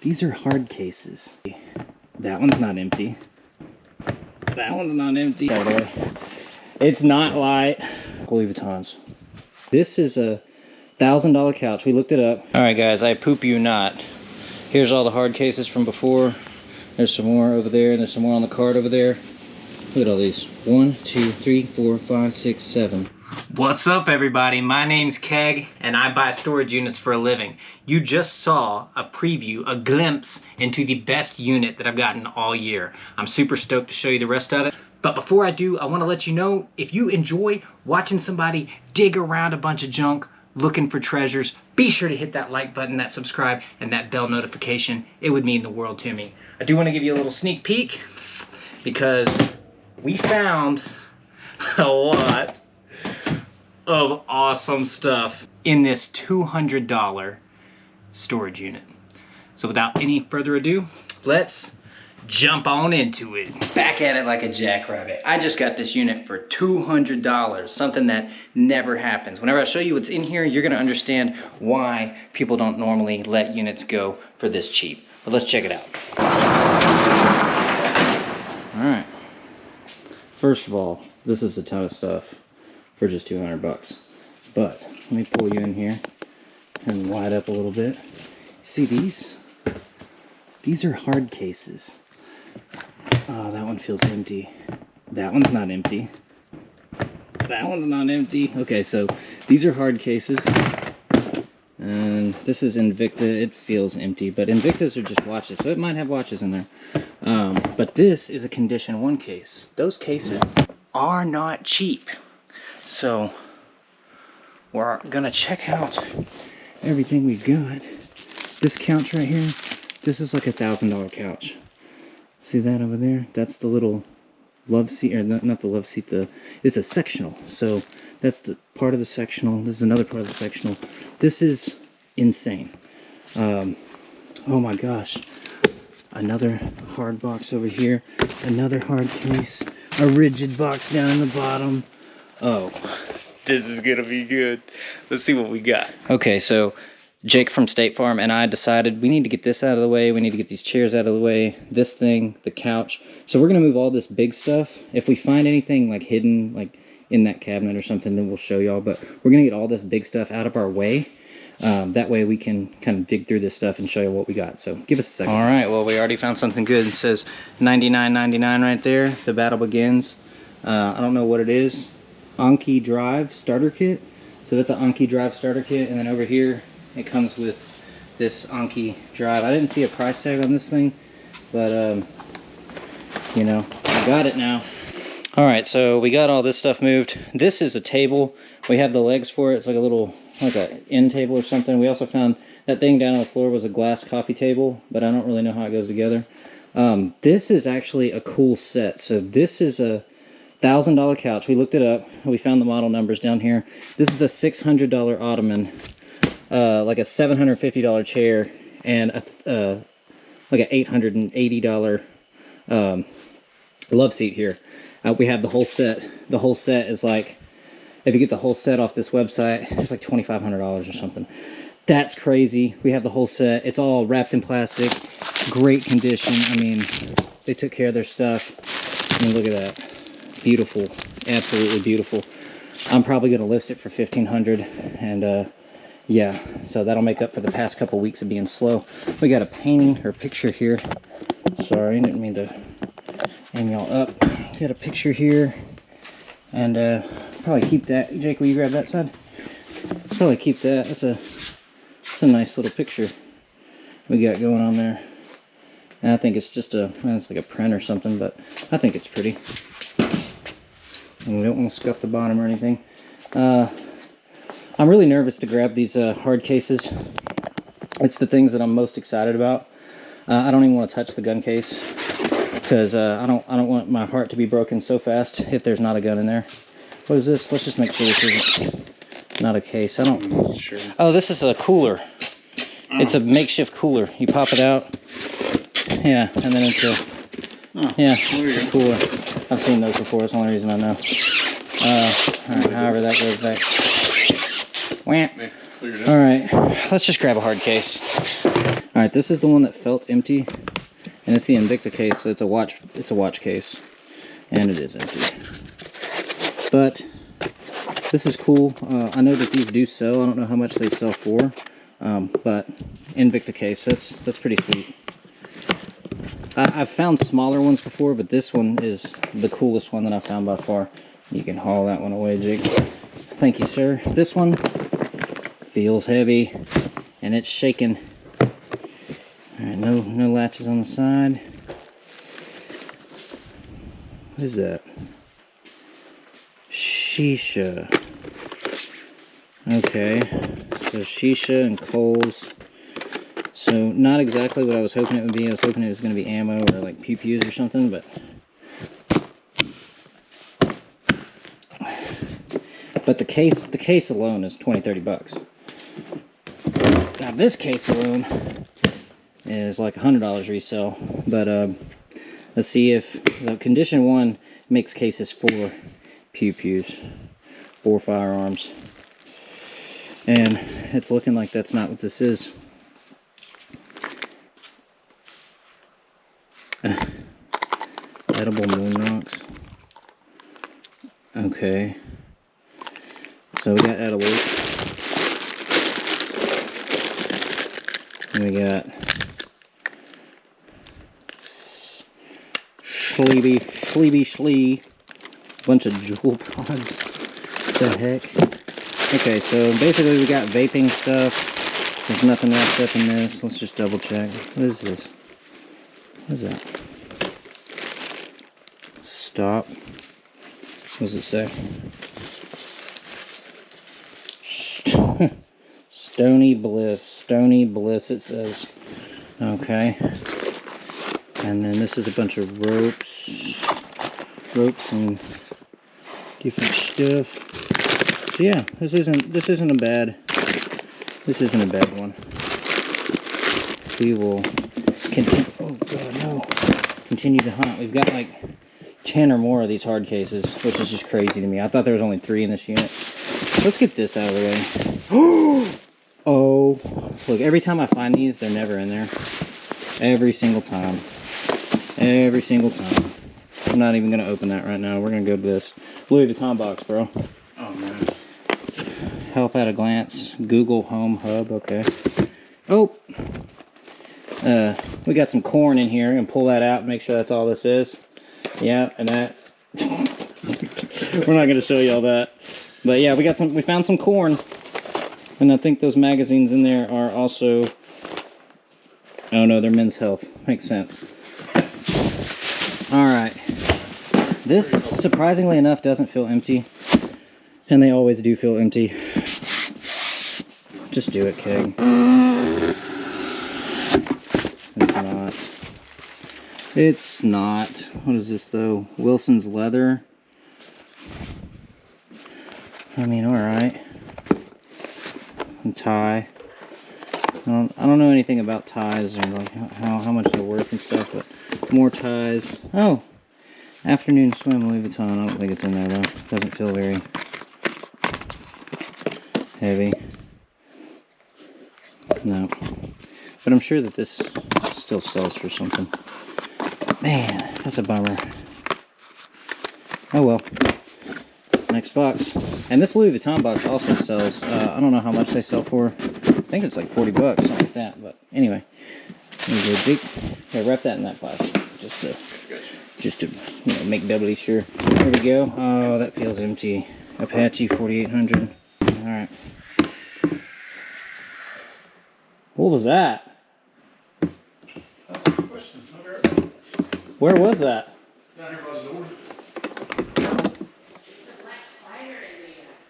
These are hard cases. That one's not empty. That one's not empty. By the way, it's not light. Louis Vuittons. This is a $1,000 couch. We looked it up. All right, guys, I poop you not. Here's all the hard cases from before. There's some more over there, and there's some more on the cart over there. Look at all these. 1, 2, 3, 4, 5, 6, 7. What's up, everybody? My name's Keg, and I buy storage units for a living. You just saw a preview, a glimpse into the best unit that I've gotten all year. I'm super stoked to show you the rest of it. But before I do, I want to let you know, if you enjoy watching somebody dig around a bunch of junk, looking for treasures, be sure to hit that like button, that subscribe, and that bell notification. It would mean the world to me. I do want to give you a little sneak peek, because we found a lot of awesome stuff in this $200 storage unit. So without any further ado, let's jump on into it. Back at it like a jackrabbit. I just got this unit for $200, something that never happens. Whenever I show you what's in here, you're gonna understand why people don't normally let units go for this cheap. But let's check it out. All right. First of all, this is a ton of stuff for just 200 bucks. But let me pull you in here and wide up a little bit. See these? These are hard cases. Oh, that one feels empty. That one's not empty. That one's not empty. Okay, so these are hard cases. And this is Invicta. It feels empty, but Invictas are just watches, so it might have watches in there. But this is a condition 1 case. Those cases are not cheap. So we're gonna check out everything we got. This couch right here, this is like a $1,000 couch. See that over there? That's the little love seat, or not the love seat, it's a sectional. So that's the part of the sectional. This is another part of the sectional. This is insane. Oh my gosh. Another hard box over here. Another hard case. A rigid box down in the bottom. Oh, this is gonna be good. Let's see what we got. Okay, so Jake from State Farm and I decided we need to get this out of the way. We need to get these chairs out of the way. This thing, the couch. So we're gonna move all this big stuff. If we find anything like hidden, like in that cabinet or something, then we'll show y'all. But we're gonna get all this big stuff out of our way. That way we can kind of dig through this stuff and show you what we got. So give us a second. All right, well, we already found something good. It says $99.99 right there. The battle begins. I don't know what it is. Anki Drive starter kit. So that's an Anki Drive starter kit. And then over here, it comes with this Anki Drive. I didn't see a price tag on this thing, but you know, I got it now. All right, so we got all this stuff moved. This is a table. We have the legs for it. It's like a little, like a end table or something. We also found that thing down on the floor was a glass coffee table, but I don't really know how it goes together. This is actually a cool set. So this is a $1,000 couch. We looked it up. We found the model numbers down here. This is a $600 ottoman, like a $750 chair, and a like an $880 love seat here. We have the whole set. The whole set is like, if you get the whole set off this website, it's like $2,500 or something. That's crazy. We have the whole set. It's all wrapped in plastic. Great condition. I mean, they took care of their stuff. I mean, look at that. Beautiful. Absolutely beautiful. I'm probably going to list it for $1,500. And yeah, so that'll make up for the past couple weeks of being slow. We got a painting or picture here. Sorry, didn't mean to aim y'all up. Got a picture here. And probably keep that. Jake, will you grab that side? Probably keep that. That's a nice little picture we got going on there. And I think it's just it's like a print or something, but I think it's pretty. And we don't want to scuff the bottom or anything. I'm really nervous to grab these hard cases. It's the things that I'm most excited about. I don't even want to touch the gun case, because I don't want my heart to be broken so fast if there's not a gun in there. What is this? Let's just make sure this isn't not a case. I don't. Sure. Oh, this is a cooler. It's a makeshift cooler. You pop it out. Yeah, and then it's a it's a cooler. I've seen those before. That's the only reason I know. All right, however that goes back. All right, let's just grab a hard case. All Alright, this is the one that felt empty. And it's the Invicta case, so it's a watch case. And it is empty. But this is cool. I know that these do sell. I don't know how much they sell for. But Invicta case, that's pretty sweet. I've found smaller ones before, but this one is the coolest one that I've found by far. You can haul that one away, Jake. Thank you, sir. This one feels heavy, and it's shaking. Alright, no latches on the side. What is that? Shisha. Okay, so shisha and coals. So not exactly what I was hoping it would be. I was hoping it was going to be ammo or like pew-pews or something, but the case alone is 20-30 bucks. Now this case alone is like $100 resale, but let's see if the condition 1 makes cases for pew-pews, 4 firearms, and it's looking like that's not what this is. Edible moon rocks. Okay. So we got edibles. And we got Schlee. Bunch of jewel pods. What the heck? Okay, so basically we got vaping stuff. There's nothing wrapped up in this. Let's just double check. What is this? What is that? Stop. What does it say? Stony Bliss it says. Okay. And then this is a bunch of ropes and different stuff. So yeah, this isn't a bad one. We will continue. Oh god, no! Continue to hunt. We've got like 10 or more of these hard cases, which is just crazy to me. I thought there was only 3 in this unit. Let's get this out of the way. Oh, look! Every time I find these, they're never in there. Every single time. Every single time. I'm not even gonna open that right now. We're gonna go to this Louis Vuitton box, bro. Oh man. Help at a glance. Google Home Hub. Okay. Oh. We got some corn in here. I'm gonna pull that out and make sure that's all this is. Yeah, and that. We're not gonna show you all that, but yeah, we found some corn, and I think those magazines in there are also. Oh no, they're Men's Health. Makes sense. All right. This, surprisingly enough, doesn't feel empty, and they always do feel empty. Just do it, Keg. It's not. What is this though? Wilson's leather. I mean, alright. And tie. I don't know anything about ties or like how much they're worth and stuff, but more ties. Oh! Afternoon swim Louis Vuitton. I don't think it's in there though. Doesn't feel very heavy. No. But I'm sure that this still sells for something. Man, that's a bummer. Oh well. Next box. And this Louis Vuitton box also sells. I don't know how much they sell for. I think it's like 40 bucks, something like that. But anyway. There you go, Jake. Okay, wrap that in that plastic. Just to you know, make doubly sure. There we go. Oh, that feels empty. Apache 4800. Alright. What was that? Where was that? Down here by the door.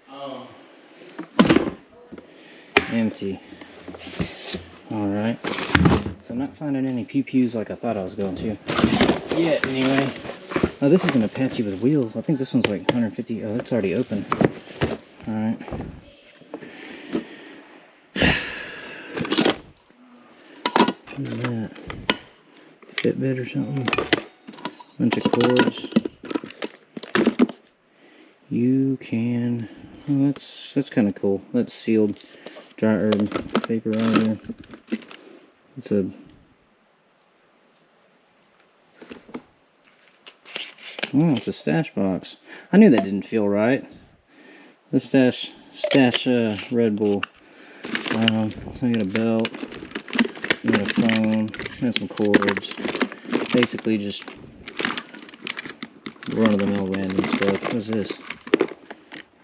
Oh. Empty. Alright. So I'm not finding any pew-pews like I thought I was going to. Yet, anyway. Oh, this is an Apache with wheels. I think this one's like 150. Oh, it's already open. Alright. What is that? Fitbit or something? Bunch of cords. You can. Oh, that's kind of cool. That's sealed, dry herb, paper on there. It's a... Oh, it's a stash box. I knew that didn't feel right. The stash Red Bull. So I got a belt, I got a phone, and some cords. Basically just run-of-the-mill random stuff. What is this?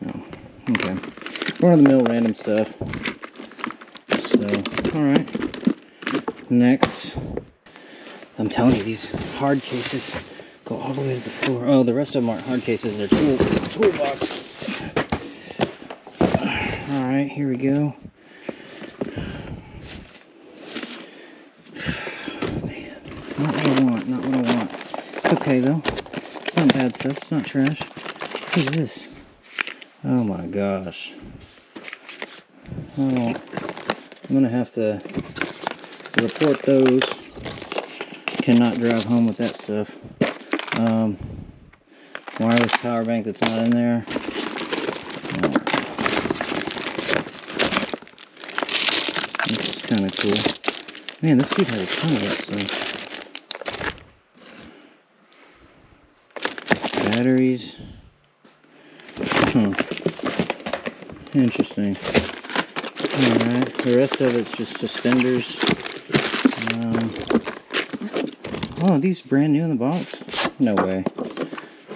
Oh, okay. Run-of-the-mill random stuff. So, alright. Next. I'm telling you, these hard cases go all the way to the floor. Oh, the rest of them aren't hard cases, they're tool boxes. Alright, here we go. Man, not what I want, not what I want. It's okay though. It's not bad stuff, it's not trash. What is this? Oh my gosh. Oh, I'm gonna have to report those. Cannot drive home with that stuff. Wireless power bank that's not in there. This is kind of cool. Man, this dude has a ton of that stuff. Batteries. Interesting. Alright, the rest of it's just suspenders. Oh, these brand new in the box? No way.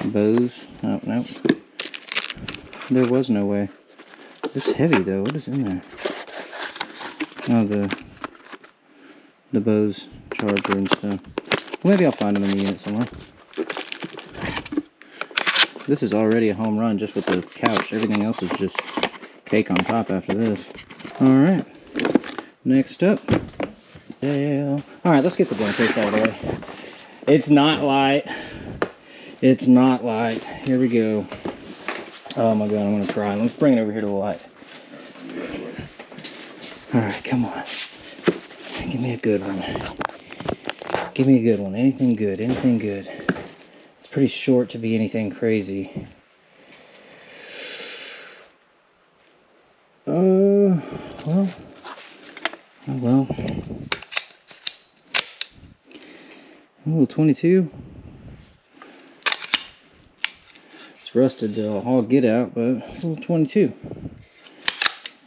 Bows? Oh, nope. There was no way. It's heavy though. What is in there? Oh, the Bose charger and stuff. Well, maybe I'll find them in the unit somewhere. This is already a home run just with the couch. Everything else is just cake on top after this. Alright. Next up. Yeah. Alright, let's get the blank case out of the way. It's not light. It's not light. Here we go. Oh my god, I'm gonna cry. Let's bring it over here to the light. Alright, come on. Give me a good one. Give me a good one. Anything good. Anything good. It's pretty short to be anything crazy. Well. Oh well. A little 22. It's rusted to all get out, but a little 22.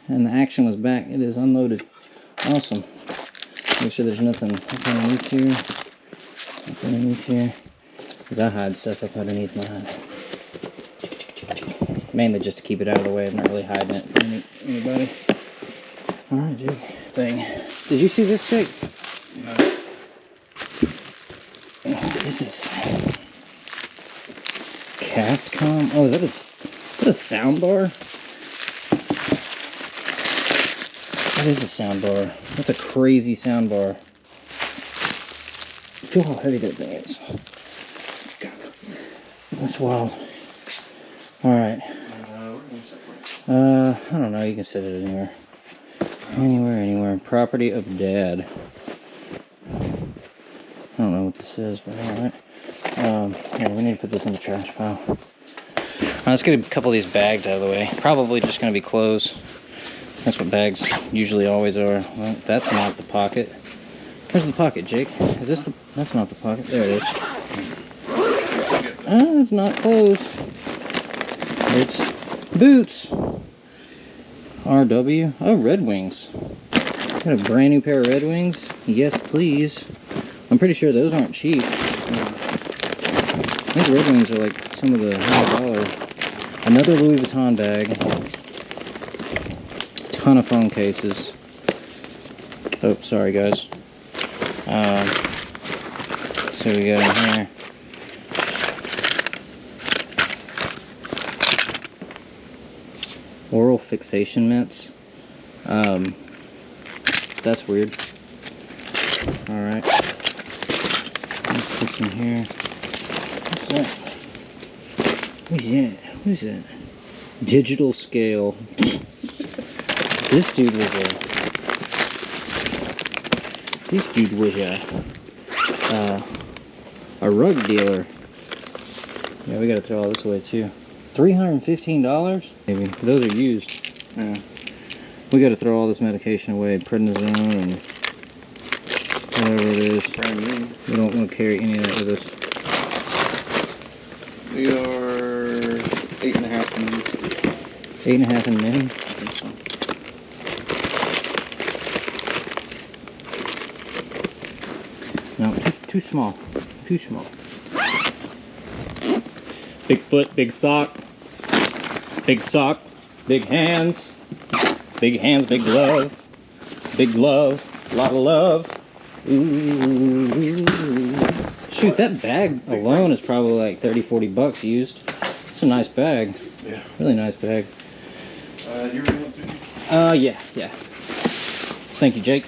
And the action was back. It is unloaded. Awesome. Make sure there's nothing up underneath here. Up underneath here. Because I hide stuff up underneath mine. Mainly just to keep it out of the way. I'm not really hiding it from anybody. Alright, Jake. Thing. Did you see this, Jake? No. This is Castcom. Oh, is that a sound bar? That is a sound bar. That's a crazy sound bar. Feel how heavy that thing is. That's wild. Alright. I don't know. You can set it anywhere. Anywhere. Property of Dad. I don't know what this is, but alright. Yeah, we need to put this in the trash pile. Alright, let's get a couple of these bags out of the way. Probably just going to be clothes. That's what bags usually always are. Well, that's not the pocket. Where's the pocket, Jake? Is this the... That's not the pocket. There it is. Oh, it's not clothes. It's boots. RW. Oh, Red Wings. Got a brand new pair of Red Wings. Yes, please. I'm pretty sure those aren't cheap. I think Red Wings are like some of the high dollar. Another Louis Vuitton bag. Ton of phone cases. Oh, sorry guys. So we got in here. Oral fixation mints. That's weird. Alright. Let's put some here. What's that? What's that? What's that? Digital scale. This dude was a rug dealer. Yeah, we gotta throw all this away too. $315? Maybe. Those are used. Yeah. We gotta throw all this medication away. Prednisone and Whatever it is. Brand new. We don't want to carry any of that with us. We are 8.5 new. 8.5 in men. I think so. No, too small. Too small. Big foot, big sock. Big sock, big hands. Big hands, big glove. Big glove, a lot of love. Ooh. Shoot, that bag alone is probably like 30-40 bucks used. It's a nice bag. Yeah. Really nice bag. You ready to? Yeah. Thank you, Jake.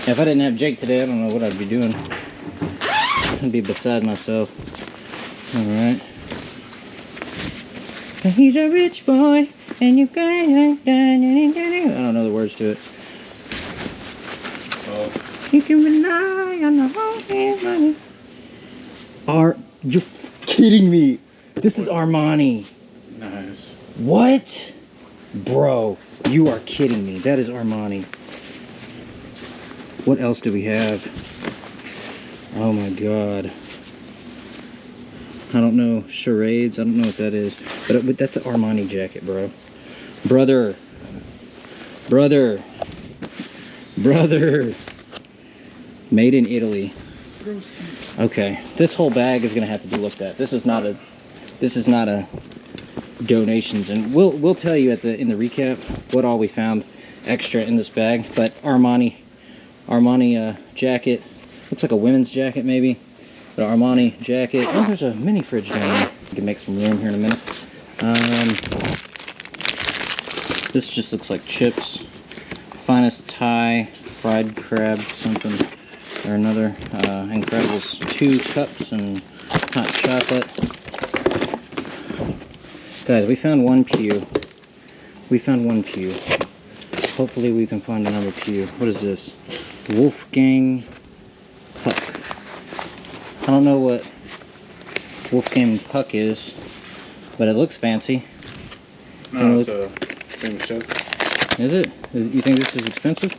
If I didn't have Jake today, I don't know what I'd be doing. I'd be beside myself. Alright. He's a rich boy, and you can't. I don't know the words to it. Oh. You can rely on the whole money. You're kidding me? This is Armani. Nice. What? Bro, you are kidding me. That is Armani. What else do we have? Oh my god. I don't know. Charades. I don't know what that is. But that's an Armani jacket, bro. Brother. Made in Italy. Okay. This whole bag is gonna have to be looked at. This is not a donations, and we'll tell you in the recap what all we found extra in this bag. But Armani jacket. Looks like a women's jacket maybe. The Armani jacket. Oh, there's a mini fridge down there. We can make some room here in a minute. This just looks like chips. Finest Thai fried crab something or another. Incredibles 2 cups and hot chocolate. Guys, we found one pew. Hopefully we can find another pew. What is this? Wolfgang Puck. I don't know what Wolfgang Puck is, but it looks fancy. No, it's a famous chef. Is it? You think this is expensive?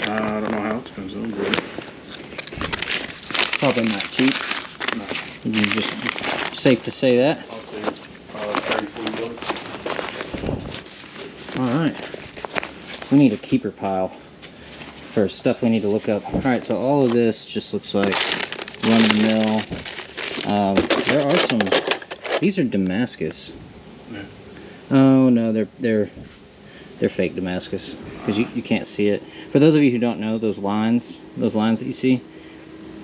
I don't know how expensive, but Probably not cheap. no. Just safe to say that. I'll say it's 30-40 bucks. Alright. We need a keeper pile for stuff we need to look up. Alright, so all of this just looks like run-of-the-mill. There are some... These are Damascus. Yeah. Oh no, they're fake Damascus. Because you can't see it. For those of you who don't know, those lines that you see,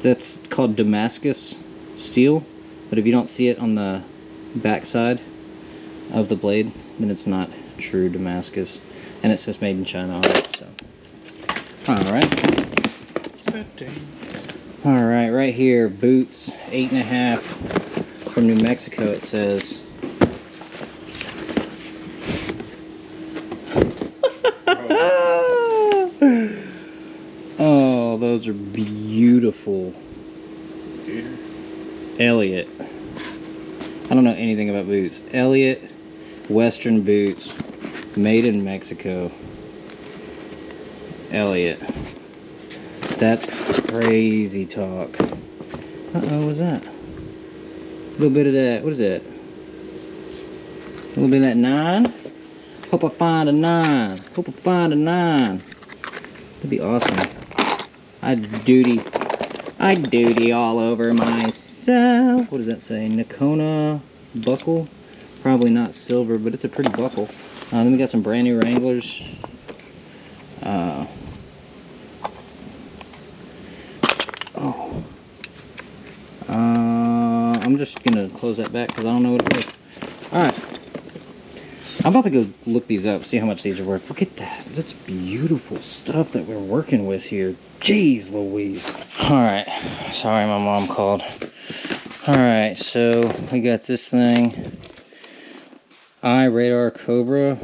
that's called Damascus steel. But if you don't see it on the back side of the blade, then it's not true Damascus. And it says made in China on it, so. Alright. Alright, right here, boots, 8.5 from New Mexico, it says. Oh, those are beautiful. Elliot. I don't know anything about boots. Elliot Western boots, made in Mexico. Elliot. That's crazy talk. Uh-oh, what's that? A little bit of that, what is that? A little bit of that 9? Hope I find a 9. Hope I find a 9. That'd be awesome. I'd duty all over myself. What does that say? Nakona buckle? Probably not silver, but it's a pretty buckle. Then we got some brand new Wranglers. I'm just gonna close that back because I don't know what it is. Alright. I'm about to go look these up, see how much these are worth. Look at that. That's beautiful stuff that we're working with here. Jeez Louise. Alright. Sorry, my mom called. Alright, so we got this thing. Radar Cobra.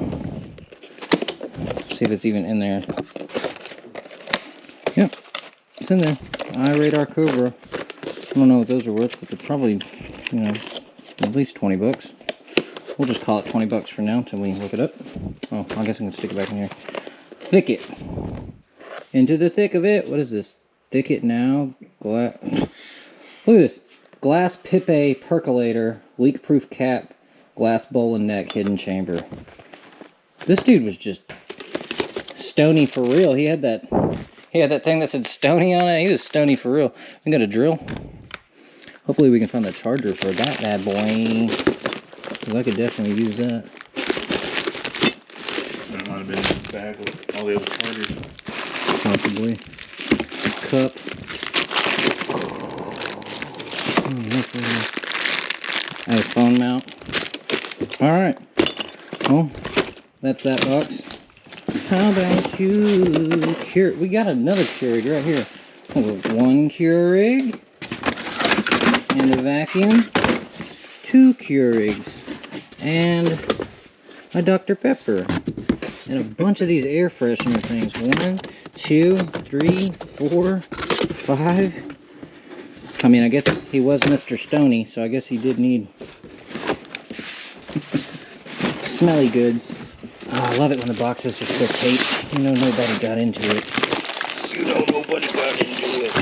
See if it's even in there. Yep. It's in there. Radar Cobra. I don't know what those are worth, but they're probably, you know, at least 20 bucks. We'll just call it 20 bucks for now until we look it up. Oh, I guess I'm gonna stick it back in here. Thicket. Into the thick of it. What is this? Thick It Now. Look at this. Glass Pipe Percolator. Leak-proof cap. Glass bowl and neck. Hidden chamber. This dude was just stony for real. He had that thing that said stony on it. He was stony for real. We got a drill. Hopefully we can find the charger for that bad boy. Because I could definitely use that. That might have been the bag with all the other chargers. Possibly. Cup. I have a phone mount. Alright. Well, that's that box. How about you? We got another Keurig right here. One Keurig. And a vacuum. 2 Keurigs. And a Dr. Pepper. And a bunch of these air freshener things. 1, 2, 3, 4, 5. I mean, I guess he was Mr. Stoney, so I guess he did need smelly goods. Oh, I love it when the boxes are still taped. You know nobody got into it. You know nobody got into it.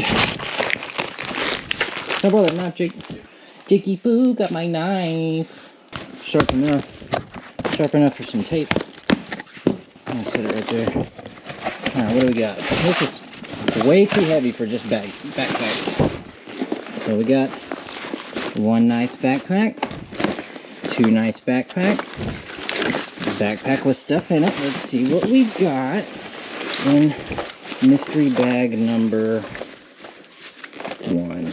Can I borrow that knife, Jake? Jakey Boo got my knife. Sharp enough. Sharp enough for some tape. I'm gonna set it right there. Alright, what do we got? This is way too heavy for just backpacks. So we got 1 nice backpack. 2 nice backpack. Backpack with stuff in it. Let's see what we got in mystery bag number 1.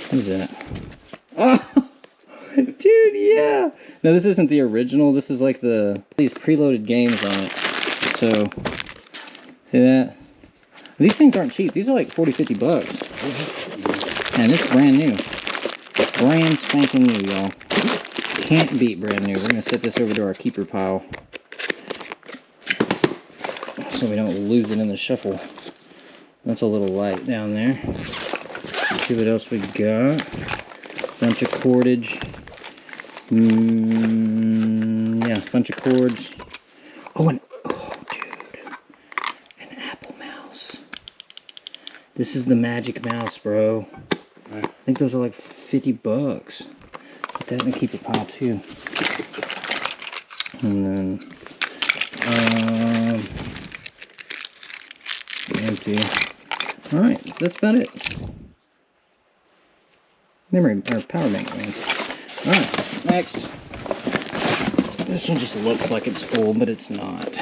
What is that? Oh, dude, yeah. No, this isn't the original. This is like these preloaded games on it. So, see that? These things aren't cheap. These are like 40, 50 bucks. And it's brand new. Brand spanking new, y'all. Can't beat brand new. We're going to set this over to our keeper pile so we don't lose it in the shuffle. That's a little light down there. Let's see what else we got. Bunch of cordage. Yeah, bunch of cords. Oh, dude. An Apple mouse. This is the magic mouse, bro. I think those are like 50 bucks. Put that in the keeper pile too. And then empty. Alright, that's about it. Memory or power bank thing. Alright, next. This one just looks like it's full, but it's not.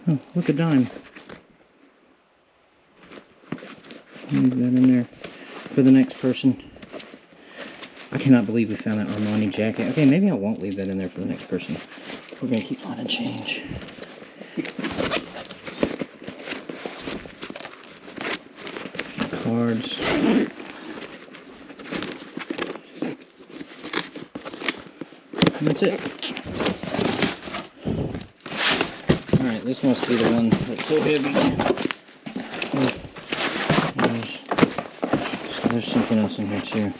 Oh, look, a dime. Leave that in there for the next person. I cannot believe we found that Armani jacket. Okay, maybe I won't leave that in there for the next person. We're gonna keep finding change. Cards. And that's it. Alright, this must be the one that's so heavy. There's something else in here too.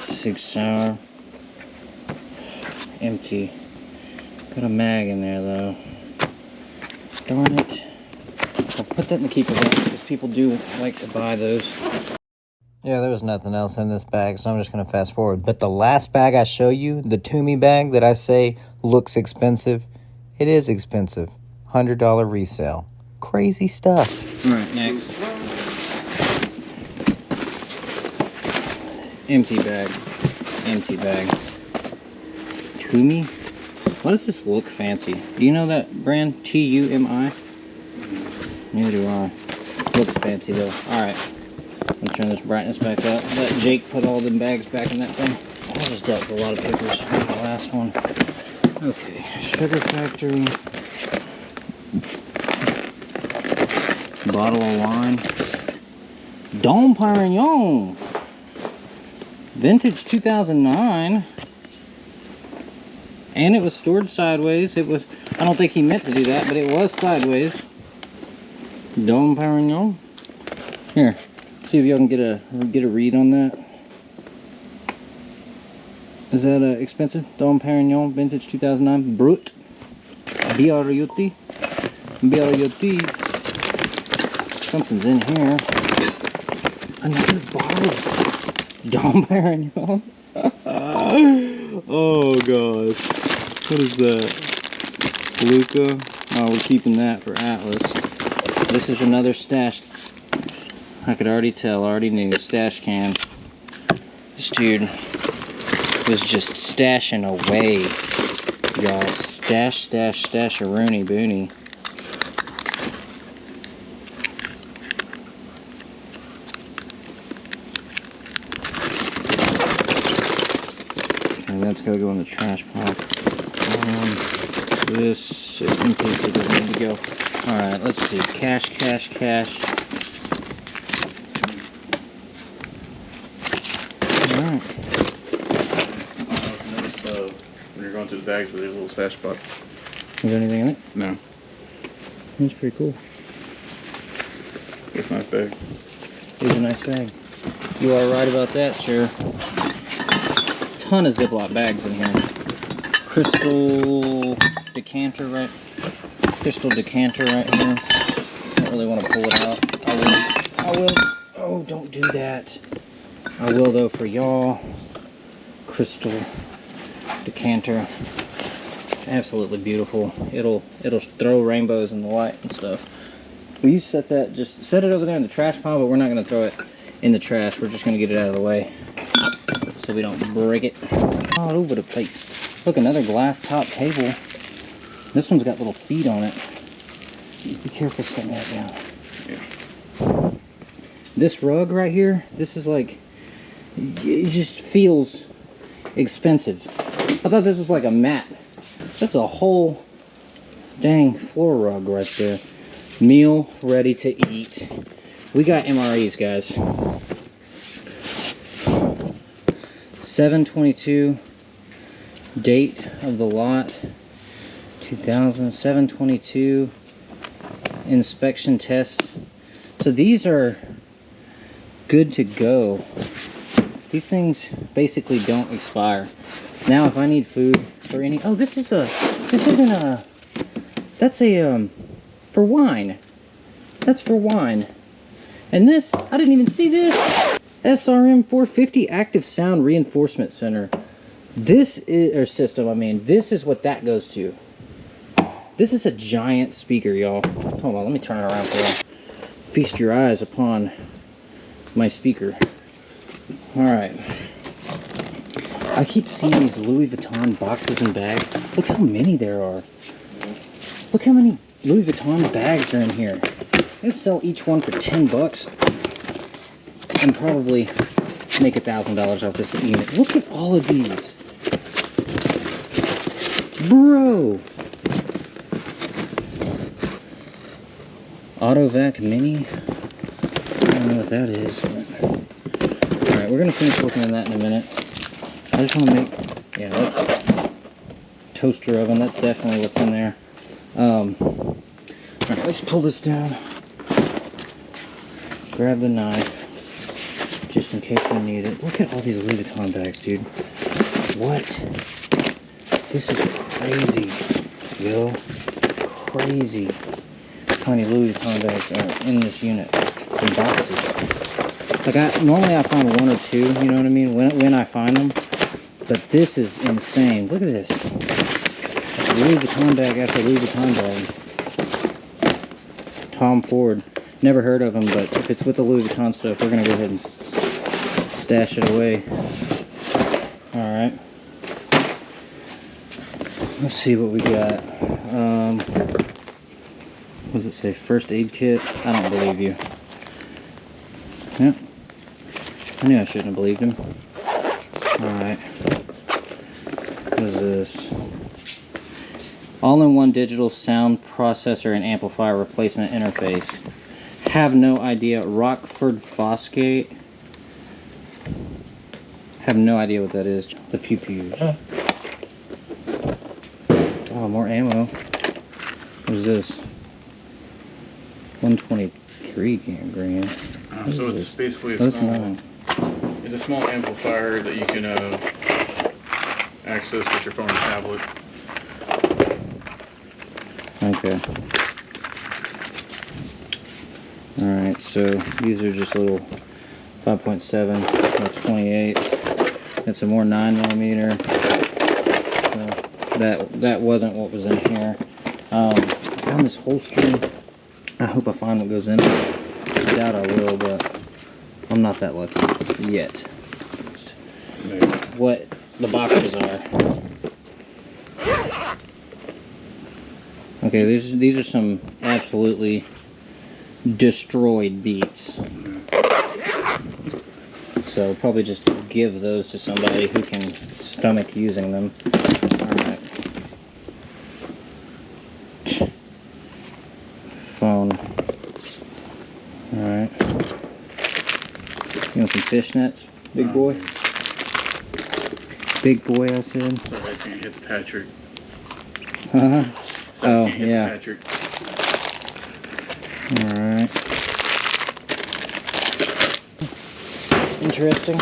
Sig Sauer. Empty. Got a mag in there though. Darn it. I'll put that in the keeper box because people do like to buy those. Yeah, there was nothing else in this bag, so I'm just going to fast forward. But the last bag I show you, the Toomey bag that I say looks expensive, it is expensive. $100 resale. Crazy stuff. All right, next. Empty bag. Empty bag. Toomey? Why does this look fancy? Do you know that brand? T-U-M-I? Neither do I. Looks fancy though. Alright. I'm gonna turn this brightness back up. Let Jake put all them bags back in that thing. I just dealt with a lot of papers on the last one. Okay. Sugar Factory. Bottle of wine. Dom Perignon. Vintage 2009. And it was stored sideways. It was, I don't think he meant to do that, but it was sideways. Dom Perignon. Here, see if y'all can get a read on that. Is that expensive? Dom Perignon, vintage 2009, Brut. Biarrioti. Biarrioti. Something's in here. Another bottle of Dom Perignon. Oh gosh. What is that? Luca. Oh, we're keeping that for Atlas. This is another stash. I could already tell, already knew. Stash can. This dude was just stashing away, y'all. Stash a Rooney Booney. And that's gotta go in the trash pile. This is in case it doesn't need to go. Alright, let's see. Cash. Alright. Notice when you're going through the bags with there's a little stash spot. Is there anything in it? No. That's pretty cool. It's a nice bag. It's a nice bag. You are right about that, sir. Ton of Ziploc bags in here. Crystal decanter right here. Don't really want to pull it out. I will. Oh, don't do that. I will though for y'all. Crystal decanter. Absolutely beautiful. It'll throw rainbows in the light and stuff. Will you set that? Just set it over there in the trash pile, but we're not going to throw it in the trash. We're just going to get it out of the way so we don't break it. All over the place. Look, another glass top table. This one's got little feet on it. Be careful setting that down. Yeah. This rug right here, this is like, it just feels expensive. I thought this was like a mat. That's a whole dang floor rug right there. Meal ready to eat. We got MREs, guys. 7/22 date of the lot. 7/22 inspection test. So these are good to go. These things basically don't expire. Now if I need food for any, oh, this isn't a, that's a for wine. That's for wine. And this, I didn't even see this. SRM 450 Active Sound Reinforcement Center. This is, or system, I mean, this is what that goes to. This is a giant speaker, y'all. Hold on, let me turn it around for y'all. Feast your eyes upon my speaker. Alright. I keep seeing these Louis Vuitton boxes and bags. Look how many there are. Look how many Louis Vuitton bags are in here. I'd sell each one for 10 bucks and probably make $1,000 off this unit. Look at all of these. Bro. Autovac Mini. I don't know what that is. Alright, we're going to finish working on that in a minute. I just want to make, yeah, that's toaster oven. That's definitely what's in there. Alright, let's pull this down. Grab the knife. Just in case we need it. Look at all these Louis Vuitton bags, dude. What? This is crazy. Yo. Crazy. How many Louis Vuitton bags are in this unit? In boxes. Like, normally I find one or two, you know what I mean? When I find them. But this is insane. Look at this. Just Louis Vuitton bag after Louis Vuitton bag. Tom Ford. Never heard of him, but if it's with the Louis Vuitton stuff, we're going to go ahead and stash it away. Alright. Let's see what we got. What does it say? First aid kit? I don't believe you. Yep. I knew I shouldn't have believed him. Alright. What is this? All-in-one digital sound processor and amplifier replacement interface. Have no idea. Rockford Fosgate. Have no idea what that is. The pew-pews. Oh, more ammo. What is this? 123 grand. So it's basically a small. It's a small amplifier that you can access with your phone and tablet. Okay. Alright, so these are just little 5.7 or 28s. It's a more 9mm. That wasn't what was in here. I found this holster. I hope I find what goes in it. I doubt I will, but I'm not that lucky yet. What the boxes are. Okay, these are some absolutely destroyed beats. So probably just give those to somebody who can stomach using them. Alright. Phone. Alright. You want some fishnets, big boy? Big boy, I said. Sorry, I can't hit the Patrick. Uh-huh. Oh, I can't hit yeah. the Patrick. Alright. Interesting.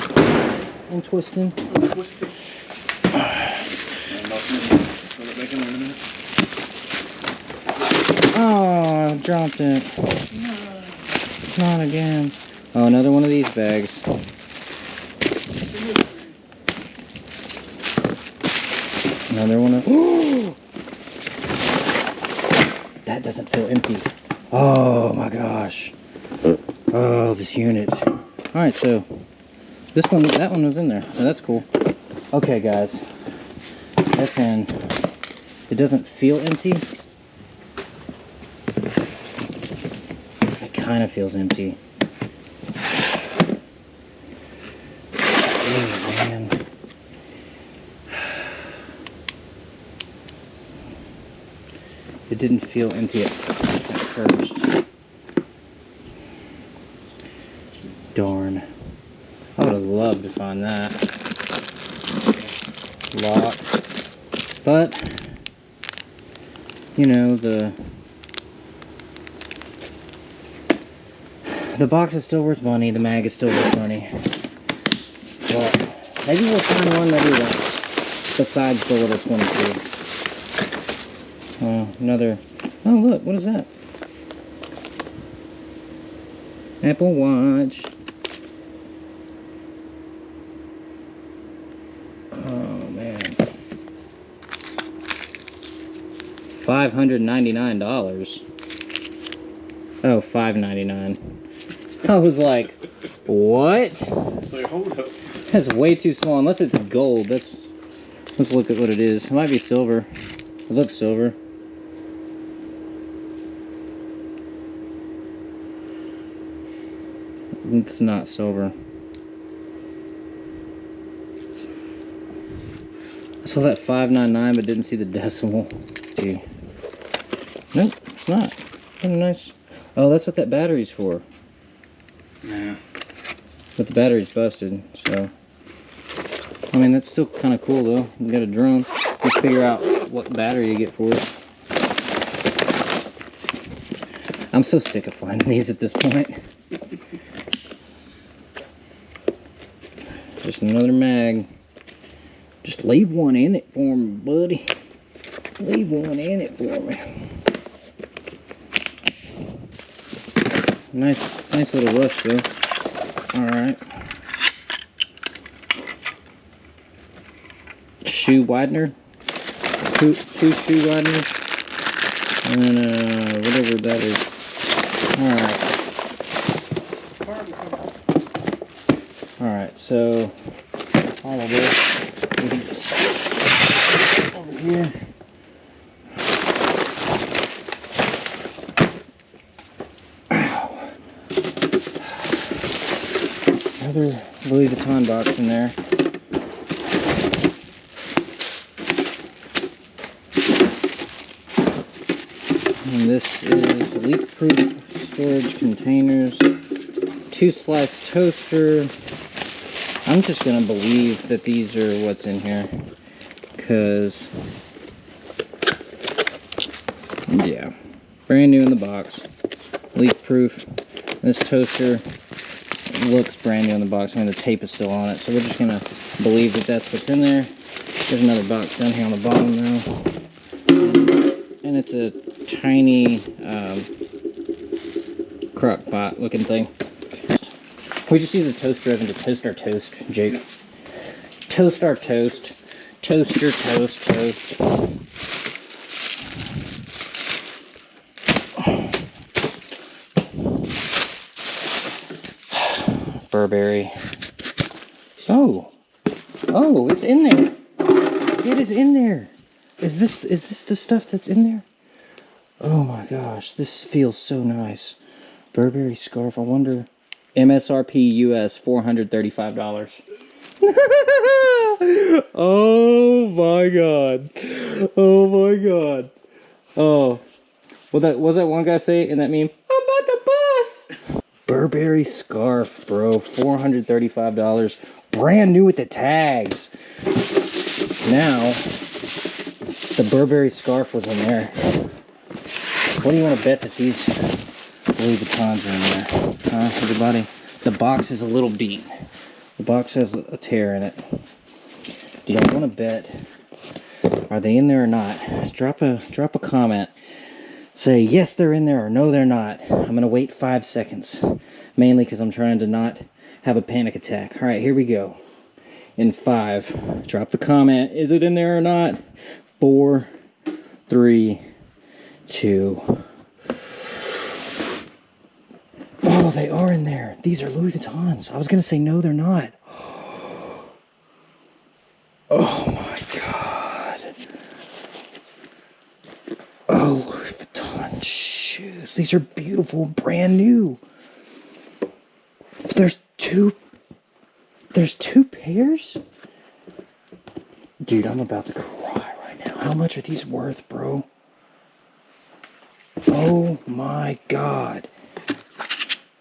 Interesting. Oh, I dropped it. Not again. Oh, another one of these bags. Another one of... That doesn't feel empty. Oh my gosh. Oh, this unit. Alright, so that one was in there, so that's cool. Okay, guys. FN. It doesn't feel empty. It kind of feels empty. Oh, man. It didn't feel empty at first. Darn. I would have loved to find that. Lock. But, you know, the box is still worth money, the mag is still worth money. Well, maybe we'll find one that we want, besides the little 22. Another, oh look, what is that? Apple Watch. Oh man. $599. Oh, $599. I was like, what? It's like, hold up. That's way too small, unless it's gold. Let's look at what it is. It might be silver. It looks silver. It's not silver. I saw that 599 but didn't see the decimal. Gee. Nope, it's not. Kind of nice. Oh, that's what that battery's for. Yeah. But the battery's busted, so. I mean, that's still kind of cool though. You got a drone. Just figure out what battery you get for it. I'm so sick of finding these at this point. Just another mag. Just leave one in it for me, buddy. Leave one in it for me. Nice little rush though. Alright. Shoe widener. Two shoe wideners. And then whatever that is. Alright, so all of this we can just over here. Another Louis Vuitton box in there. And this is leak-proof storage containers, 2-slice toaster. I'm just gonna believe that these are what's in here, cause yeah, brand new in the box, leak-proof. This toaster looks brand new in the box. I mean, the tape is still on it, so we're just gonna believe that that's what's in there. There's another box down here on the bottom now. And it's a tiny crock pot looking thing. We just use a toaster oven to toast our toast, Jake. Toast our toast. Toast your toast, toast. Burberry. Oh, it's in there. It is in there. Is this the stuff that's in there? Oh my gosh, this feels so nice. Burberry scarf. I wonder. MSRP US $435. Oh my god. Oh my god. Oh. Was that one guy say in that meme? I'm about to bust. Burberry scarf, bro. $435. Brand new with the tags. Now, the Burberry scarf was in there. What do you want to bet that these Louis Vuittons are in there? Huh, everybody? The box is a little beat. The box has a tear in it. Do y'all want to bet? Are they in there or not? Drop a comment. Say yes, they're in there, or no, they're not. I'm gonna wait 5 seconds, mainly because I'm trying to not have a panic attack. All right, here we go. In 5, drop the comment. Is it in there or not? 4, 3, 2. Oh, they are in there. These are Louis Vuittons. I was gonna say no, they're not. Oh my god. Oh, Louis Vuitton shoes. These are beautiful, brand new. There's two pairs? Dude, I'm about to cry right now. How much are these worth, bro? Oh my god.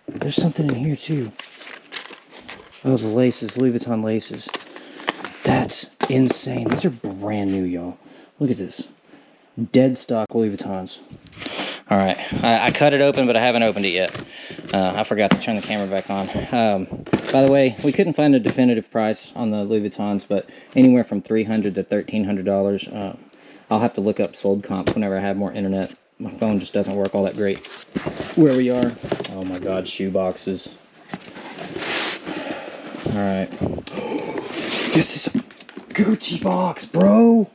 There's something in here too. Oh, the laces, Louis Vuitton laces. That's insane. These are brand new, y'all. Look at this. Dead stock Louis Vuittons. Alright, I cut it open, but I haven't opened it yet. I forgot to turn the camera back on. By the way, we couldn't find a definitive price on the Louis Vuittons, but anywhere from $300 to $1,300. I'll have to look up sold comps whenever I have more internet. My phone just doesn't work all that great where we are. Oh my god, shoe boxes. Alright. This is a Gucci box, bro!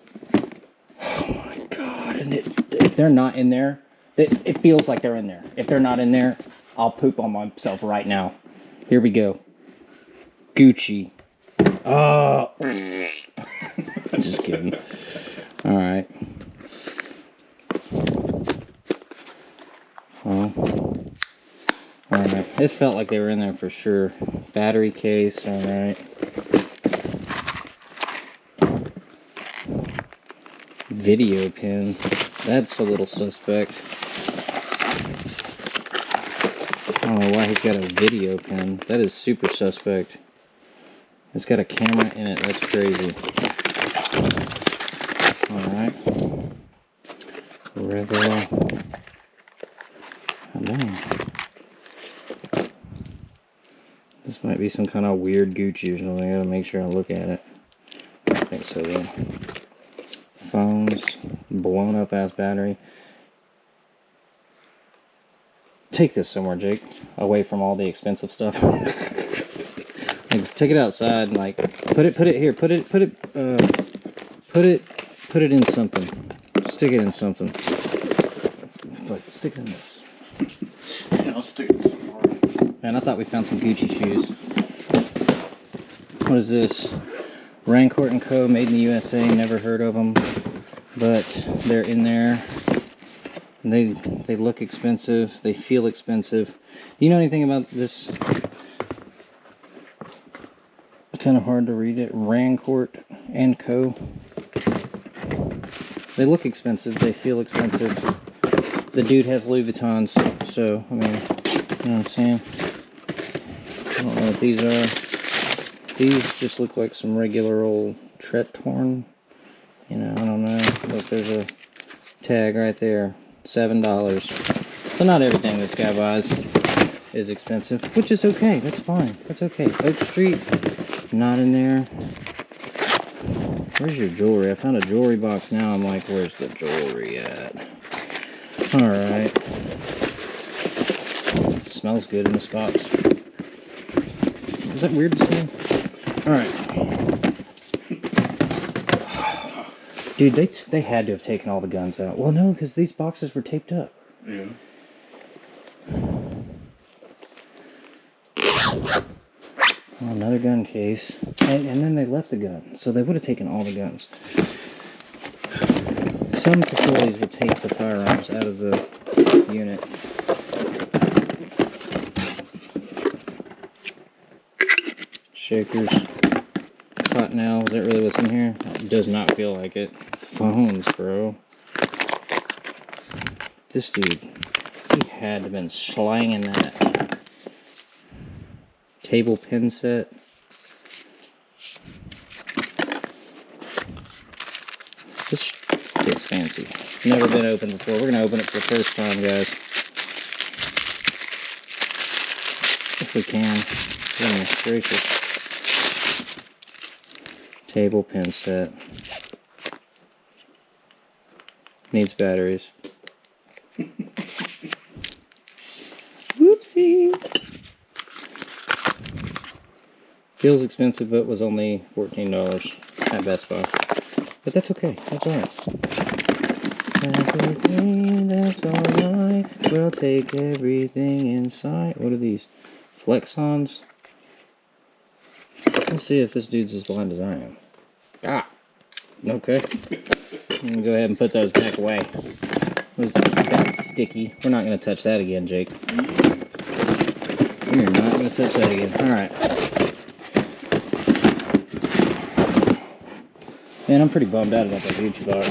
Oh my god, and if they're not in there, it feels like they're in there. If they're not in there, I'll poop on myself right now. Here we go. Gucci. Oh! I'm just kidding. Alright. Well, alright. It felt like they were in there for sure. Battery case, alright. Video pin. That's a little suspect. I don't know why he's got a video pin. That is super suspect. It's got a camera in it. That's crazy. Alright. Revel. Oh, this might be some kind of weird Gucci or something. I gotta make sure I look at it. I don't think so though. Phones. Blown up ass battery. Take this somewhere, Jake. Away from all the expensive stuff. Like, just take it outside and like put it here. Put it in something. Stick it in something. Like, stick it in this. Yeah, I'll stick it somewhere. Man, I thought we found some Gucci shoes. What is this? Rancourt & Co. Made in the USA. Never heard of them, but they're in there. They look expensive. They feel expensive. Do you know anything about this? It's kind of hard to read it. Rancourt & Co. They look expensive. They feel expensive. The dude has Louis Vuittons, so, I mean, you know what I'm saying? I don't know what these are. These just look like some regular old Tretorn. You know, I don't know. Look, there's a tag right there. $7. So not everything this guy buys is expensive, which is okay. That's fine. That's okay. Oak Street, not in there. Where's your jewelry? I found a jewelry box now. I'm like, where's the jewelry at? Alright. Smells good in this box. Is that weird to say? Alright. Dude, they had to have taken all the guns out. Well, no, because these boxes were taped up. Yeah. Oh, another gun case. And then they left the gun. So they would have taken all the guns. Some facilities will take the firearms out of the unit. Shakers. Cottonelle. Is that really what's in here? It does not feel like it. Phones, bro. This dude, he had to have been slanging that. Table pin set. This looks fancy. Never been opened before. We're going to open it for the first time, guys. If we can. Goodness gracious. Table pin set. Needs batteries. Whoopsie. Feels expensive, but was only $14 at Best Buy. But that's okay. That's alright. That's okay. That's alright. We'll take everything inside. What are these? Flexons? Let's see if this dude's as blind as I am. Ah! Okay. I'm gonna go ahead and put those back away. That's sticky. We're not gonna touch that again, Jake. We're not gonna touch that again. Alright. Man, I'm pretty bummed out about that Gucci box.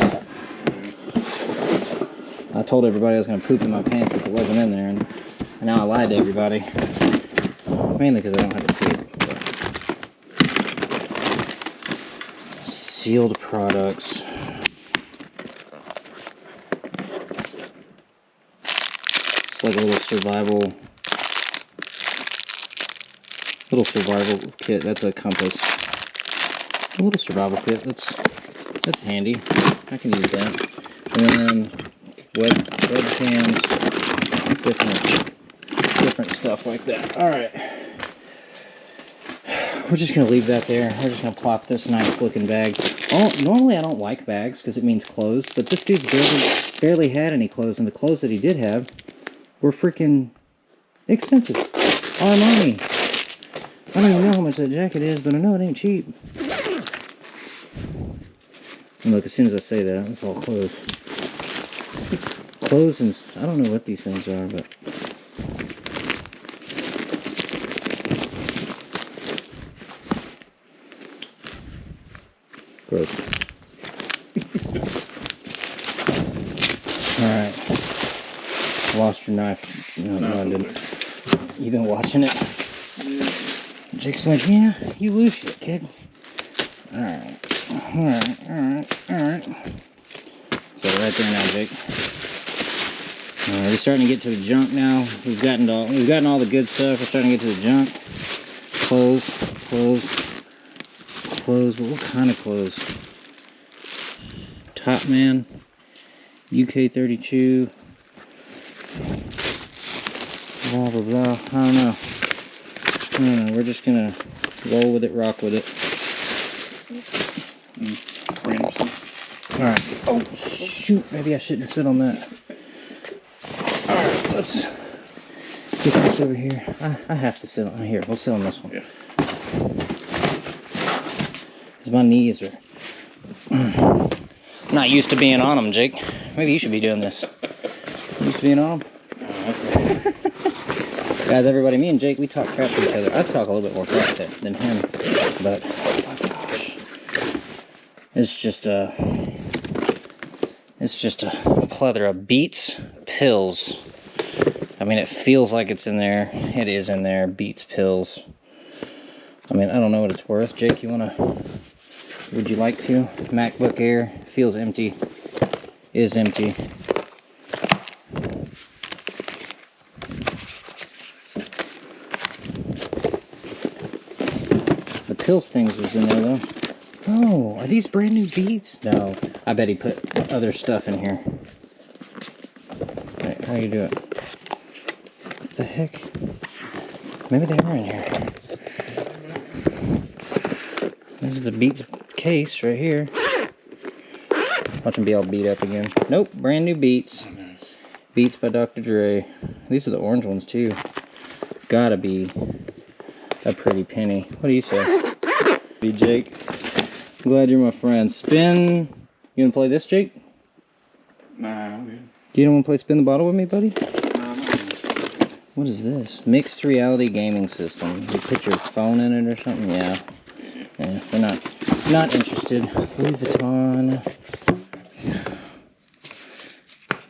I told everybody I was gonna poop in my pants if it wasn't in there, and now I lied to everybody. Mainly because I don't have to poop. Sealed products. It's like a little survival kit. That's a compass. A little survival kit. That's handy. I can use that. And then webcams, different stuff like that. All right. We're just gonna leave that there. We're just gonna plop this nice looking bag. Normally I don't like bags because it means clothes, but this dude's barely had any clothes, and the clothes that he did have were freaking expensive. Armani. I don't even know how much that jacket is, but I know it ain't cheap. And look, as soon as I say that, it's all clothes. Clothes and I don't know what these things are, but gross. Alright. Lost your knife. No, I didn't. You been watching it? Yeah. Jake's like, yeah, you lose shit, kid. Alright. Alright. So right there now, Jake. We're starting to get to the junk now. We've gotten all the good stuff. We're starting to get to the junk. Clothes. But what kind of clothes? Top Man, UK 32. Blah blah blah. I don't know. We're just gonna roll with it, rock with it. Alright. Oh, shoot. Maybe I shouldn't sit on that. Alright, let's get this over here. I have to sit on here. We'll sit on this one. Yeah. Because my knees are not used to being on them, Jake. Maybe you should be doing this. Used to being on them? Guys, everybody, me and Jake, we talk crap to each other. I talk a little bit more crap than him. But, oh my gosh. It's just a plethora of Beats pills. I mean, it feels like it's in there. It is in there. Beats pills. I mean, I don't know what it's worth. Jake, would you like to? MacBook Air feels empty. Is empty. The pills things was in there though. Oh, are these brand new beats? No, I bet he put other stuff in here. Alright, how you do it? What the heck? Maybe they are in here. This is the Beats case right here. Watch them be all beat up again. Nope, brand new Beats. Oh, nice. Beats by Dr. Dre. These are the orange ones too. Gotta be a pretty penny. What do you say? Hey, Jake. I'm glad you're my friend. Spin. You wanna play this, Jake? Nah, I'm good. You don't wanna play Spin the Bottle with me, buddy? Nah, I'm not good. What is this? Mixed reality gaming system. You put your phone in it or something? Yeah. Yeah, we're not interested. Louis Vuitton.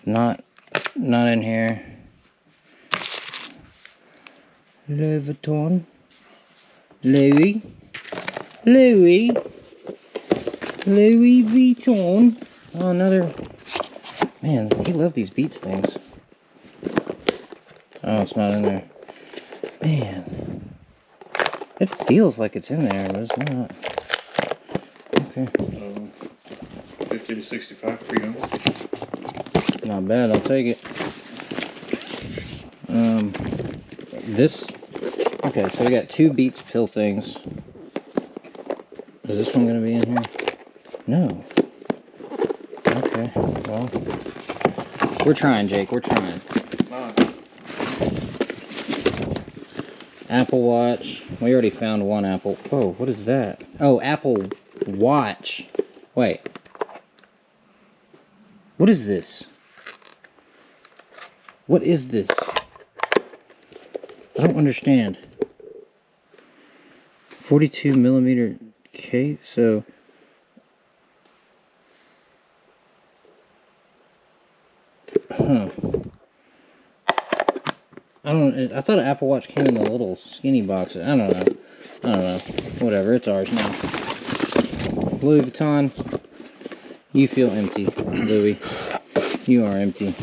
Not in here. Louis Vuitton. Louis Vuitton. Oh, another. Man, he loved these Beats things. Oh, it's not in there. Man. It feels like it's in there, but it's not. Okay. 50 to 65 pre-owned. Not bad, I'll take it. This. Okay, so we got two Beats pill things. Is this one gonna be in here? No. Okay, well. We're trying, Jake, we're trying. Apple Watch. We already found one Apple. Oh, what is that? Oh, Apple Watch. Wait. What is this? What is this? I don't understand. 42 millimeter case, so. Huh. I thought an Apple Watch came in the little skinny box. I don't know. Whatever, it's ours now. Louis Vuitton. You feel empty, Louis. You are empty.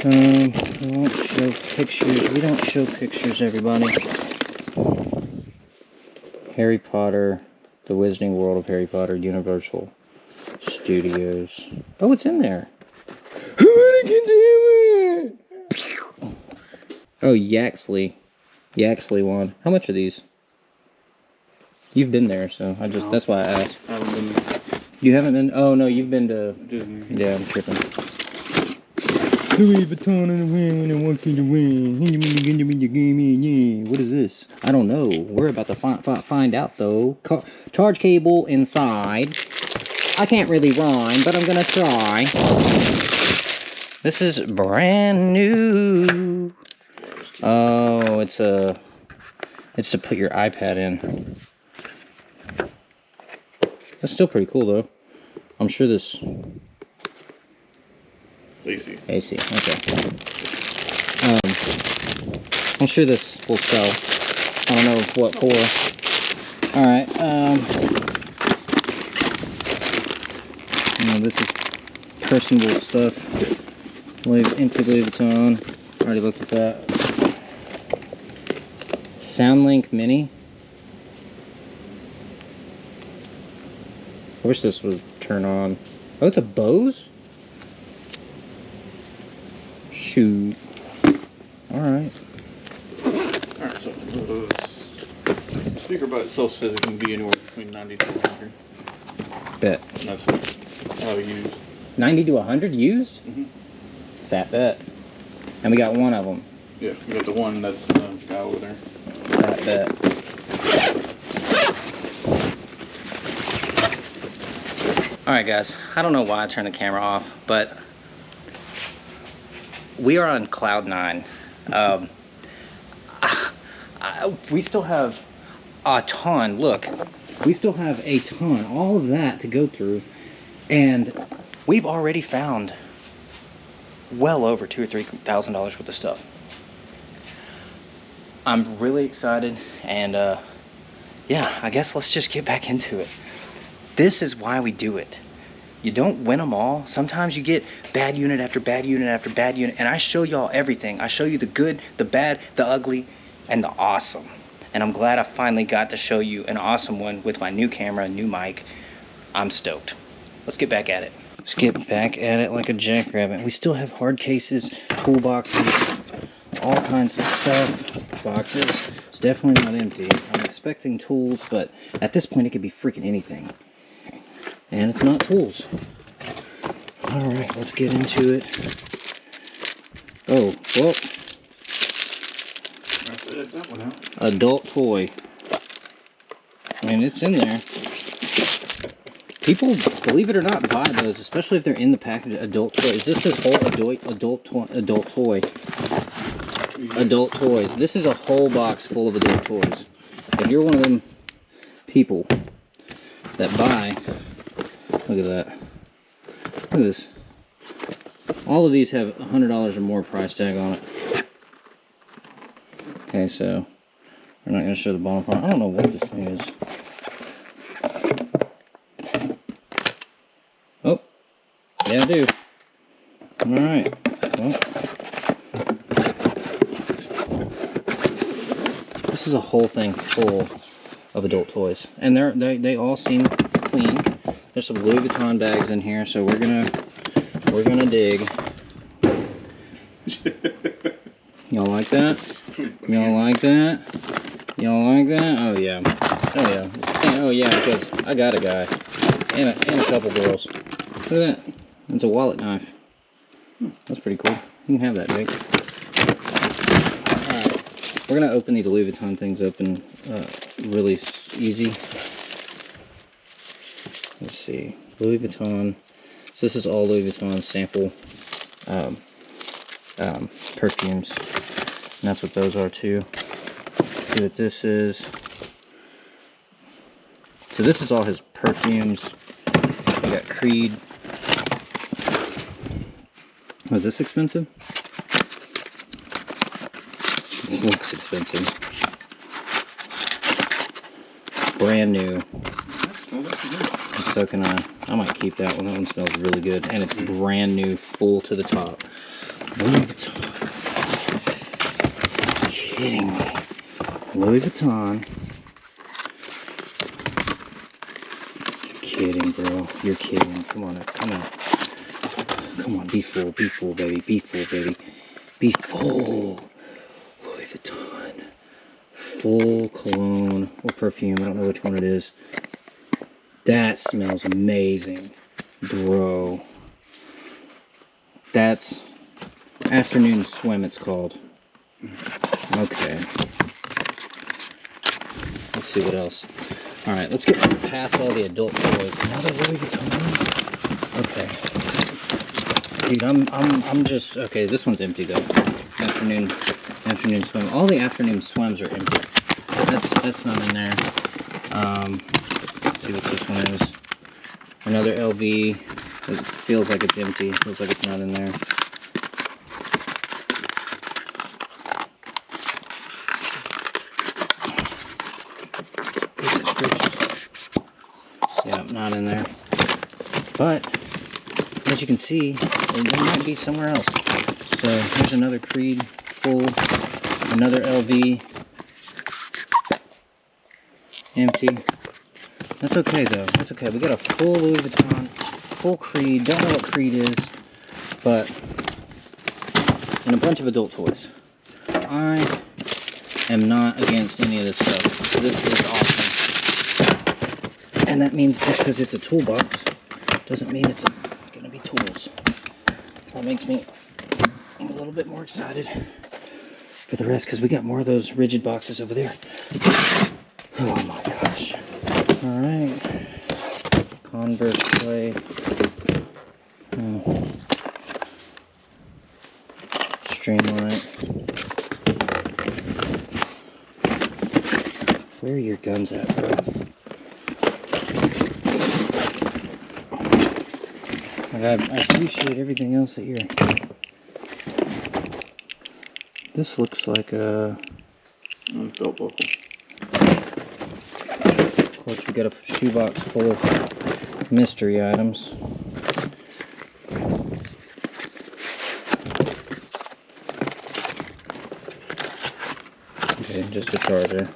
We won't show pictures. We don't show pictures, everybody. Harry Potter. The Wizarding World of Harry Potter. Universal Studios. Oh, it's in there. Oh, Yaxley wand. How much are these? You've been there, so that's why I asked. I haven't been there. You haven't been? Oh, no, you've been to Disney. Yeah, I'm tripping. Louis Vuitton in the wind when I walk in the wind. What is this? I don't know. We're about to find out, though. Charge cable inside. I can't really rhyme, but I'm gonna try. This is brand new. Oh, it's to put your iPad in. That's still pretty cool, though. I'm sure this. AC. AC, okay. I'm sure this will sell. I don't know what for. Alright, this is personable stuff. Empty Louis Vuitton. Already looked at that. SoundLink Mini. I wish this would turn on. Oh, it's a Bose? Shoot. Alright. Alright, so speaker by itself says it can be anywhere between 90 to 100. Bet. And that's how used. 90 to 100 used? Mm-hmm. Fat bet. And we got one of them. Yeah, we got the one that's the guy over there. Fat bet. Alright guys, I don't know why I turned the camera off, but we are on cloud 9. We still have a ton. Look, we still have a ton, all of that to go through, and we've already found well over $2,000 or $3,000 worth of stuff. I'm really excited, and yeah, I guess let's just get back into it. This is why we do it. You don't win them all. Sometimes you get bad unit after bad unit after bad unit, and I show y'all everything. I show you the good, the bad, the ugly, and the awesome. and I'm glad I finally got to show you an awesome one with my new camera, new mic. I'm stoked. Let's get back at it. Let's get back at it like a jackrabbit. We still have hard cases, toolboxes, all kinds of stuff, boxes. It's definitely not empty. I'm expecting tools, but at this point it could be freaking anything. And it's not tools. Alright, let's get into it. Oh, well. That one out. Adult toy. I mean, it's in there. People, believe it or not, buy those, especially if they're in the package. Adult toy. Is this whole adult toy? Adult toys. This is a whole box full of adult toys. If you're one of them people that buy, look at that. Look at this. All of these have $100 or more price tag on it. Okay, so we're not going to show the bottom part. I don't know what this thing is. Oh, yeah, I do. Alright. Well, this is a whole thing full of adult toys. And they all seem clean. There's some Louis Vuitton bags in here, so we're gonna dig. Y'all like that? Y'all like that? Y'all like that? Oh yeah. Oh yeah. Oh yeah, because I got a guy. And a couple girls. Look at that. It's a wallet knife. That's pretty cool. You can have that, Jake. Alright. We're gonna open these Louis Vuitton things open really easy. Let's see. Louis Vuitton. So this is all Louis Vuitton sample perfumes. And that's what those are too. See what this is. So this is all his perfumes. We got Creed. Was this expensive? It looks expensive. Brand new. And so can I. I might keep that one. That one smells really good. And it's brand new, full to the top. Louis Vuitton. Are you kidding me? Louis Vuitton. You're kidding, bro. You're kidding. Come on, come on. Come on, be full, baby. Be full, baby. Be full. Louis Vuitton. Full cologne or perfume. I don't know which one it is. That smells amazing, bro. That's Afternoon Swim, it's called. Okay. Let's see what else. Alright, let's get past all the adult toys. Another Louis Vuitton. Okay. Dude, I'm just okay, this one's empty though. Afternoon Swim. All the Afternoon Swims are empty. That's not in there. Let's see what this one is. Another LV. It feels like it's empty. Feels like it's not in there. Yeah, not in there. But as you can see, there might be somewhere else. So here's another Creed full, another LV empty. That's okay though. That's okay. We got a full Louis Vuitton, full Creed. Don't know what Creed is, but and a bunch of adult toys. I am not against any of this stuff. This is awesome. And that means just because it's a toolbox doesn't mean it's going to be tools. That makes me a little bit more excited for the rest because we got more of those rigid boxes over there. Oh my gosh. Alright. Converse clay. Streamlight. Where are your guns at, bro? Like, I appreciate everything else that you're... This looks like a... belt buckle. Of course, we got a shoebox full of mystery items. Okay, just a charger.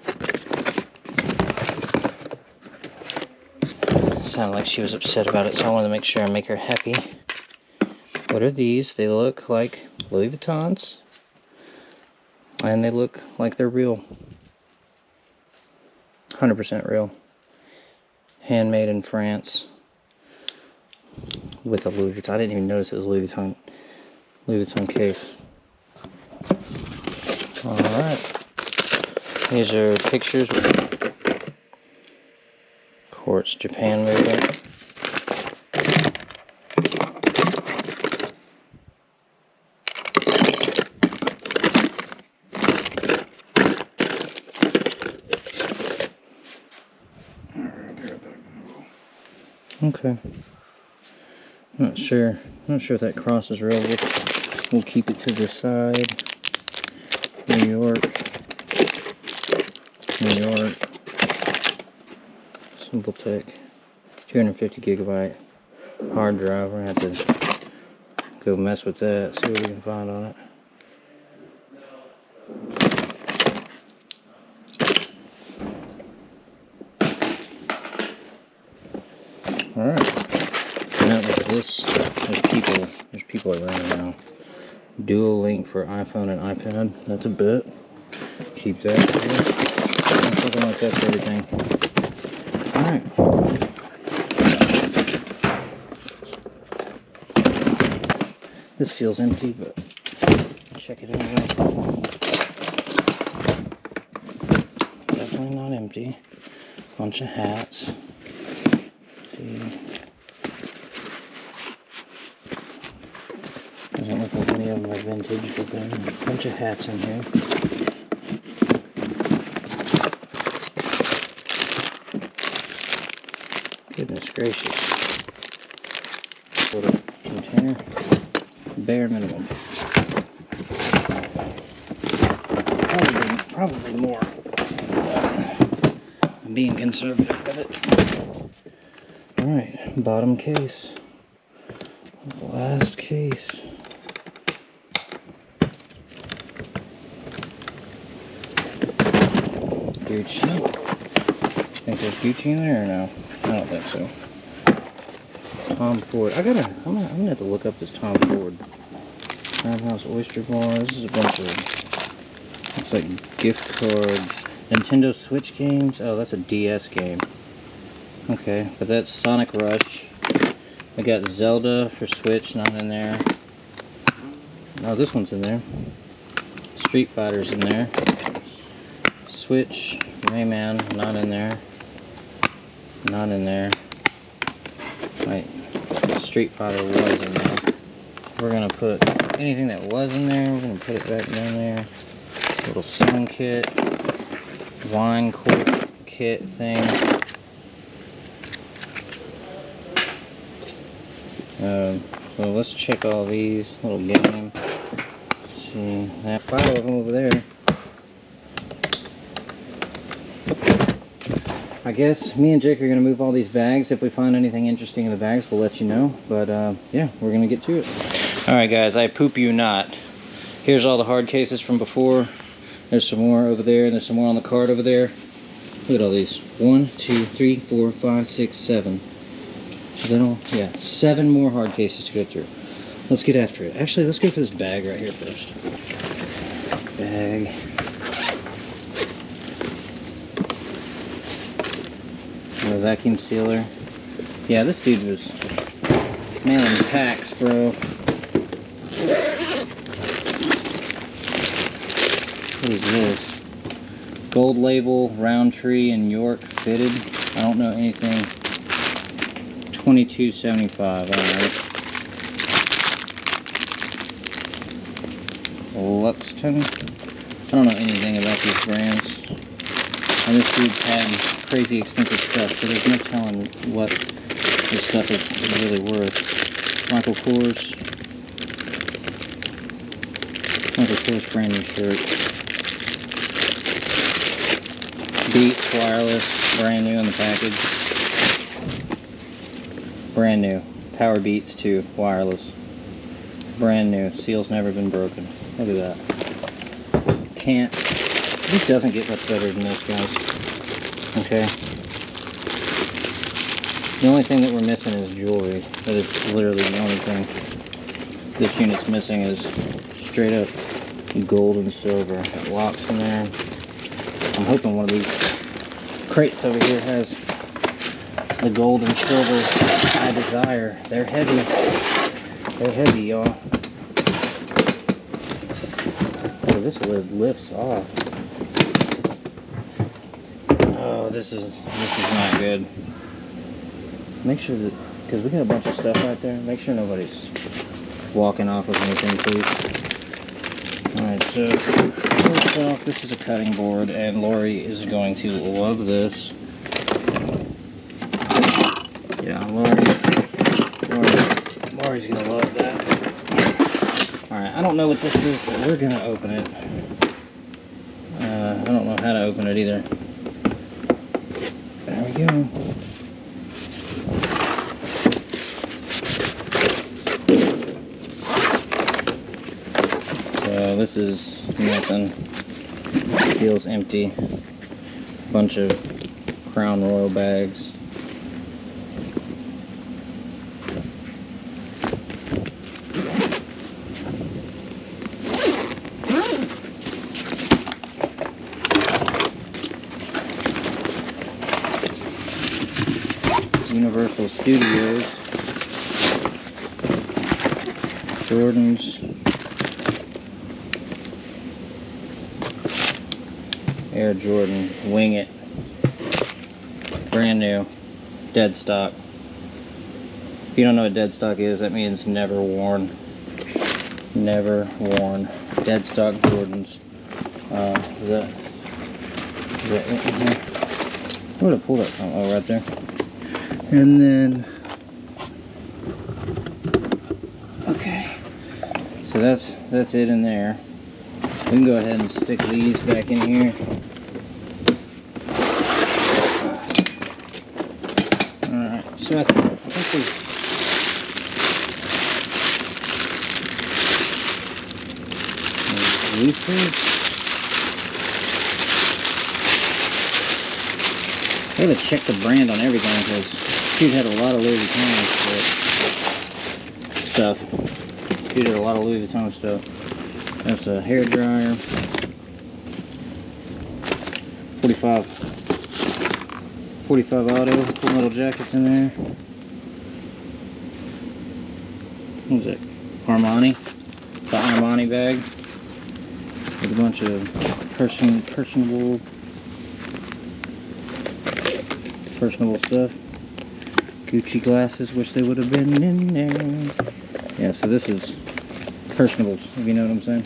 sounded like she was upset about it, so I wanted to make sure and make her happy. What are these? They look like Louis Vuittons. And they look like they're real. 100% real. Handmade in France. With a Louis Vuitton. I didn't even notice it was Louis Vuitton case. Alright. These are pictures with quartz Japan movement. Okay. Not sure if that cross is real. We'll keep it to the side. New York. Simple Tech. 250 gigabyte hard drive. We're gonna have to go mess with that, see what we can find on it. Alright. And that was this. There's people around now. Dual link for iPhone and iPad. That's a bit. Keep that. Looks like that's everything. Alright. This feels empty, but check it anyway. Definitely not empty. Bunch of hats. See. Doesn't look like any of them are vintage, but there's a bunch of hats in here. Goodness gracious. Little container. Bare minimum. Probably more. I'm being conservative with it. Alright, bottom case. Last case. Gucci. Think there's Gucci in there or no? I don't think so. Tom Ford. I'm gonna have to look up this Tom Ford. Farmhouse Oyster Bar. This is a bunch of, looks like gift cards. Nintendo Switch games. Oh, that's a DS game. Okay, but that's Sonic Rush. We got Zelda for Switch, not in there. Oh, this one's in there. Street Fighter's in there. Switch, Rayman, not in there. Not in there. Wait, Street Fighter was in there. We're gonna put anything that was in there, we're gonna put it back down there. Little sewing kit, wine cork kit thing. So let's check all these. Little game. Let's see, I have 5 of them over there. I guess me and Jake are going to move all these bags. If we find anything interesting in the bags, we'll let you know. But yeah, we're going to get to it. Alright guys, I poop you not. Here's all the hard cases from before. There's some more over there, and there's some more on the card over there. Look at all these. 1, 2, 3, 4, 5, 6, 7. Is that all? Yeah, 7 more hard cases to go through. Let's get after it. Actually, let's go for this bag right here first. Bag. A vacuum sealer. Yeah, this dude was mailing packs, bro. What is this? Gold label, Roundtree and York fitted. I don't know anything. $22.75. Alright. Luxton. I don't know anything about these brands. And this dude's had crazy expensive stuff, so there's no telling what this stuff is really worth. Michael Kors brand new shirt. Beats wireless, brand new in the package. Brand new. Power Beats 2 wireless. Brand new. Seal's never been broken. Look at that. This doesn't get much better than this, guys. Okay. The only thing that we're missing is jewelry. That is literally the only thing this unit's missing is straight up gold and silver. Got locks in there. I'm hoping one of these crates over here has the gold and silver I desire. They're heavy. They're heavy, y'all. Oh, this lid lifts off. Oh, this is not good. Make sure that, because we got a bunch of stuff right there, make sure nobody's walking off of anything, please. Alright, so first off, this is a cutting board, and Lori is going to love this. Yeah, Lori's gonna love that. Alright, I don't know what this is, but we're gonna open it. I don't know how to open it either. There we go. So this is nothing. Feels empty. Bunch of Crown Royal bags. Universal Studios, Jordans, Air Jordan, Wing It, brand new, dead stock. If you don't know what dead stock is, that means never worn. Never worn. Dead stock Jordans. Is that it in here? Where did I pull that from? Oh, right there. And then, okay, so that's it in there. We can go ahead and stick these back in here. Alright, so I think I gotta check the brand on everything because dude had a lot of Louis Vuitton stuff. Dude had a lot of Louis Vuitton stuff. That's a hair dryer. 45 auto. Full metal jackets in there. What was it? Armani. It's an Armani bag with a bunch of personable stuff. Gucci glasses, wish they would have been in there. Yeah, so this is personables, if you know what I'm saying.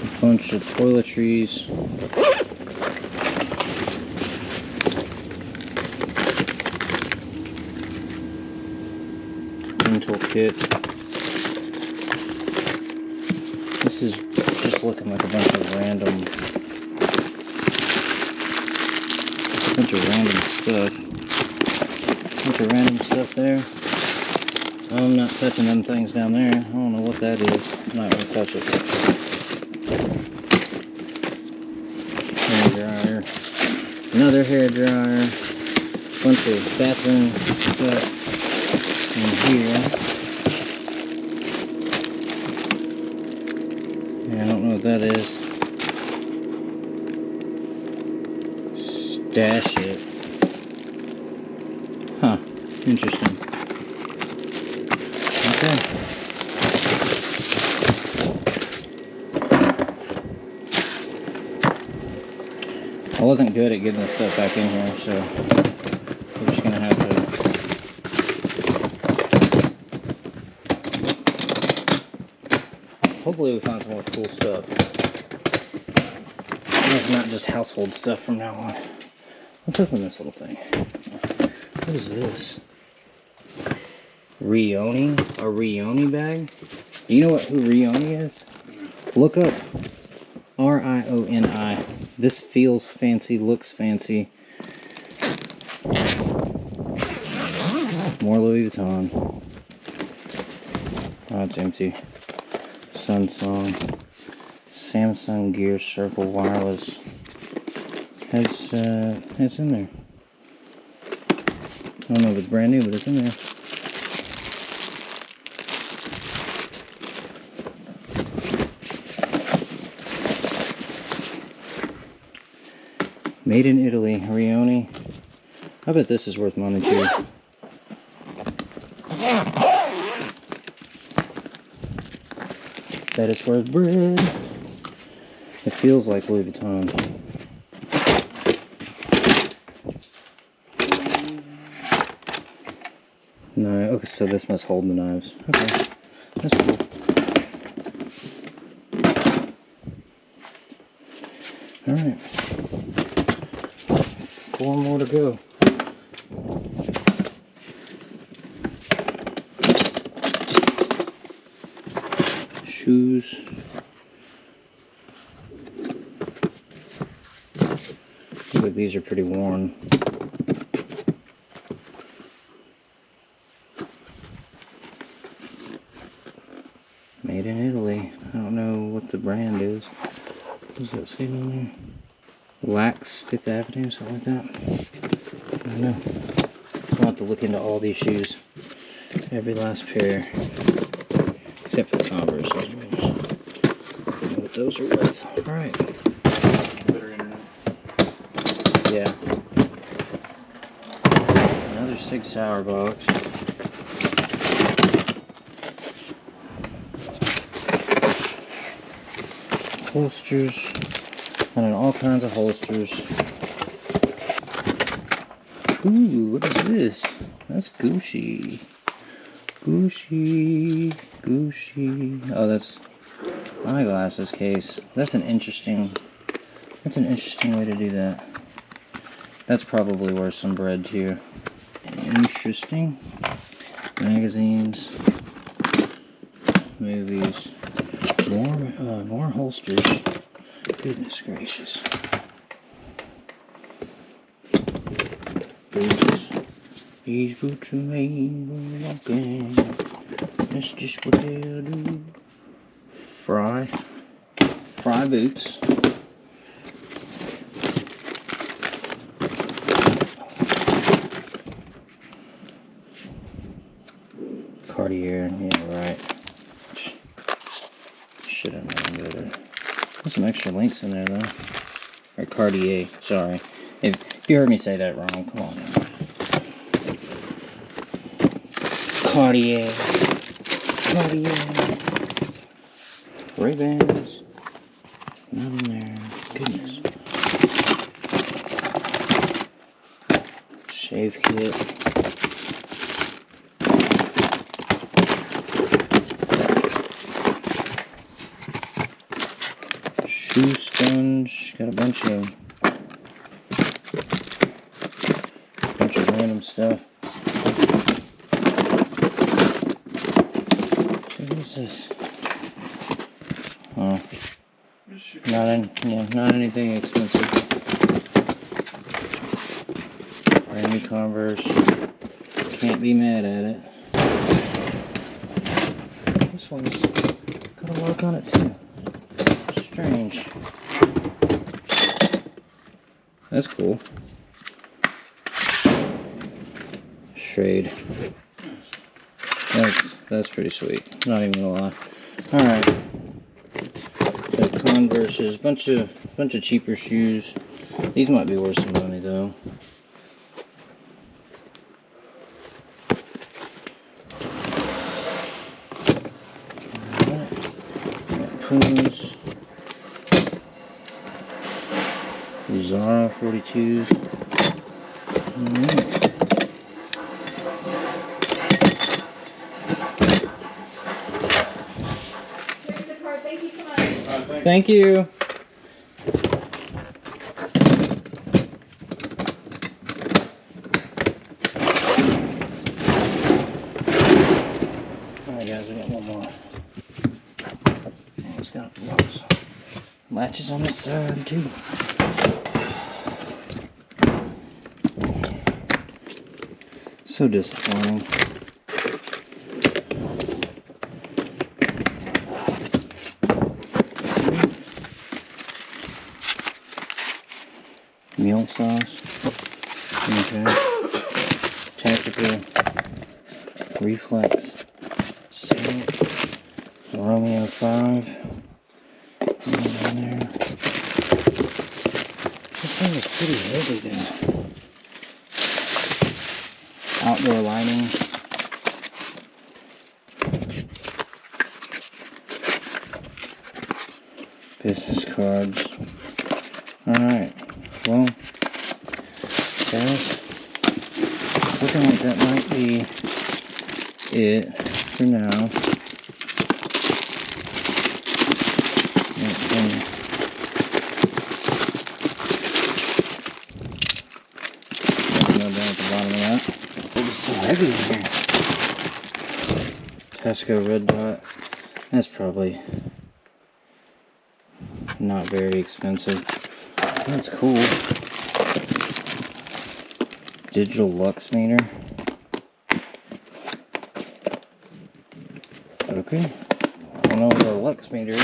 A bunch of toiletries. Dental kit. This is just looking like a bunch of random stuff there. I'm not touching them things down there. I don't know what that is. I'm not gonna touch it. Hair dryer. Another hair dryer. Bunch of bathroom stuff in here. I don't know what that is. Stash it. Huh. Interesting. Okay. I wasn't good at getting this stuff back in here, so we're just gonna have to. Hopefully we find some more cool stuff. It's not just household stuff from now on. Let's open this little thing. What is this? Rioni? A Rioni bag? Do you know who Rioni is? Look up R-I-O-N-I. This feels fancy, looks fancy. More Louis Vuitton. Oh, it's empty. Samsung Gear Circle Wireless. It's in there. I don't know if it's brand new, but it's in there. Made in Italy, Rioni. I bet this is worth money too. Bet it's worth bread. It feels like Louis Vuitton. No, okay, so this must hold the knives. Okay, that's cool. Alright. 4 more to go. Shoes. Look like these are pretty worn. Made in Italy. I don't know what the brand is. What does that say on there? Lax 5th Avenue, something like that. I don't know. I'll have to look into all these shoes. Every last pair. Except for the Converse. I don't know what those are worth. Alright. Better internet. Yeah. Another Sig Sauer box. Holsters. And then all kinds of holsters. Ooh, what is this? That's Gucci. Gucci. Oh, that's eyeglasses case. That's an interesting way to do that. That's probably worth some bread too. Interesting. Magazines. Movies. More holsters. Goodness gracious. Boots. These boots are made for walking. That's just what they'll do. Fry boots. Cartier, yeah, right. Should have known better. There's some extra links in there though. Or Cartier, sorry. If you heard me say that wrong, come on now. Cartier. Ray-Bans. Not in there. Goodness. Shave kit. Shoe sponge. Got a bunch of random stuff. What is this? Oh, not anything expensive. Brand new Converse. Can't be mad at it. This one's got a mark on it too. Strange. That's cool. Shade. That's pretty sweet. Not even gonna lie. Alright. So Converse's, bunch of cheaper shoes. These might be worth some money though. Alright. Got Pumas. Zara 42s. Alright. Thank you. Alright guys, we got one more. It's got latches on this side too. So disappointing. Mule sauce. Okay. Tactical reflex. Salt. Romeo 5. In there. This thing is pretty heavy then. Outdoor lighting. Business cards. Alright. Well, guys, looking like that might be it for now. Down at the bottom of that. It was so heavy in here. Tesco red dot. That's probably not very expensive. That's cool. Digital lux meter. Okay. I don't know what a lux meter is.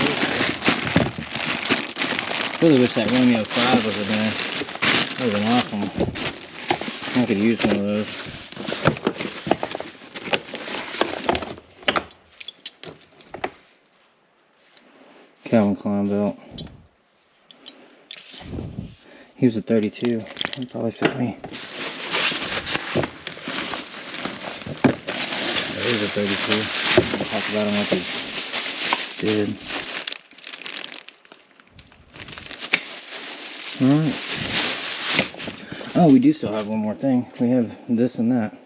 Really wish that Romeo 5 was in there. That would have been awesome. I could use one of those. Calvin Klein belt. He was a 32. He'd probably fit me. He's a 32. We'll talk about him like he's good. Alright. Oh, we do still have one more thing. We have this and that.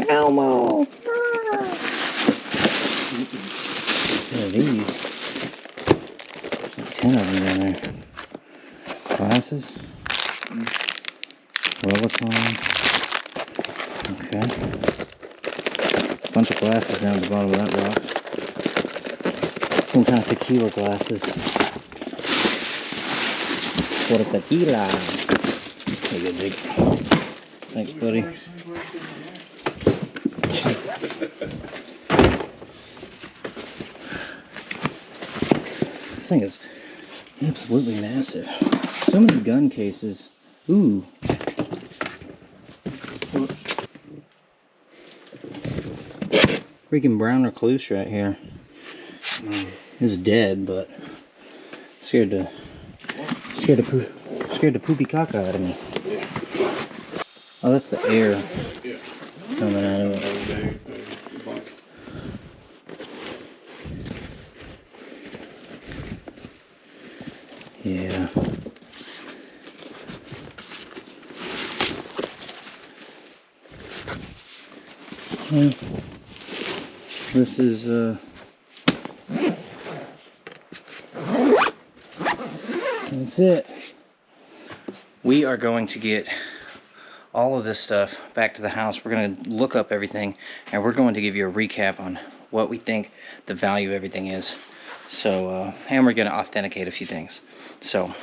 Elmo! What are these? There's like 10 of them in there. Glasses. Lolicon. Okay. Bunch of glasses down at the bottom of that box. Some kind of tequila glasses. What a tequila. There you go, Jake. Thanks, buddy. This thing is absolutely massive. So many gun cases. Ooh. Freaking brown recluse right here. He's dead, but scared the poopy caca out of me. Oh, that's the air coming out of it. Yeah. Well, this is that's it. We are going to get all of this stuff back to the house. We're going to look up everything, and we're going to give you a recap on what we think the value of everything is. So, and we're going to authenticate a few things. So,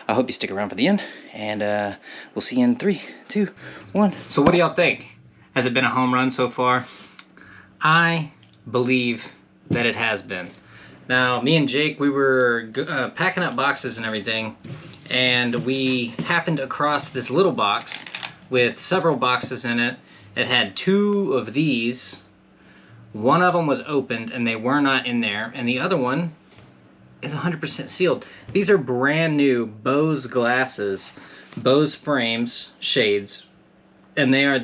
I hope you stick around for the end, and we'll see you in 3, 2, 1. So what do y'all think? Has it been a home run so far? I believe that it has been. Now, me and Jake, we were packing up boxes and everything, and we happened across this little box with several boxes in it. It had 2 of these. One of them was opened and they were not in there, and the other one is 100% sealed. These are brand new Bose glasses, Bose frames, shades, and they're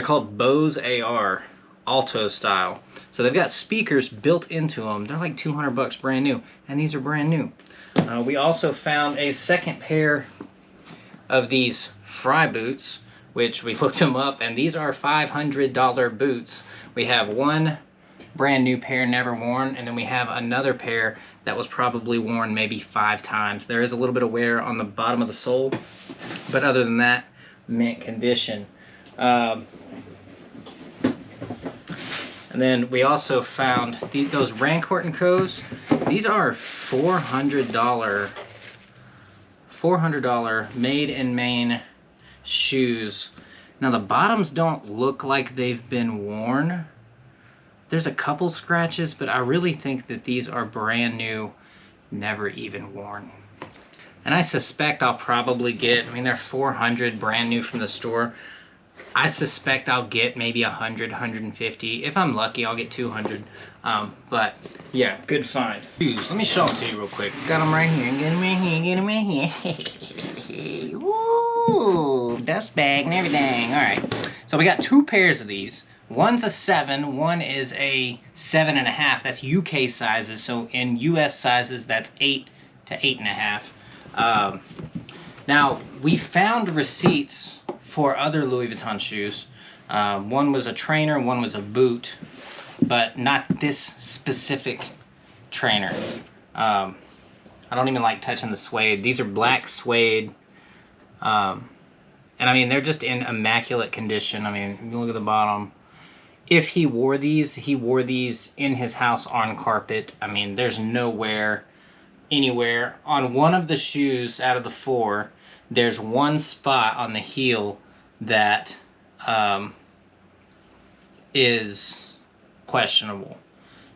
called Bose AR Alto style. So they've got speakers built into them. They're like 200 bucks brand new, and these are brand new. We also found a second pair of these Fry boots, which we looked them up, and these are $500 boots. We have one brand new pair never worn, and then we have another pair that was probably worn maybe 5 times. There is a little bit of wear on the bottom of the sole, but other than that, mint condition. And then we also found those Rancourt & Co.'s. These are $400 made in Maine shoes. Now the bottoms don't look like they've been worn. There's a couple scratches, but I really think that these are brand new never even worn. And I suspect I'll probably get, I mean, they're $400 brand new from the store. I suspect I'll get maybe 100, 150. If I'm lucky, I'll get 200. But yeah, good find. Shoes, let me show them to you real quick. Got them right here, get them right here, get them right here. Woo, dust bag and everything. All right, so we got 2 pairs of these. One's a 7, one is a 7.5. That's UK sizes. So in US sizes, that's 8 to 8.5. Now, we found receipts for other Louis Vuitton shoes. One was a trainer, one was a boot, but not this specific trainer. I don't even like touching the suede. These are black suede. And I mean, they're just in immaculate condition. I mean, if you look at the bottom. If he wore these in his house on carpet. I mean, there's nowhere, anywhere. On one of the shoes out of the 4, there's one spot on the heel that is questionable.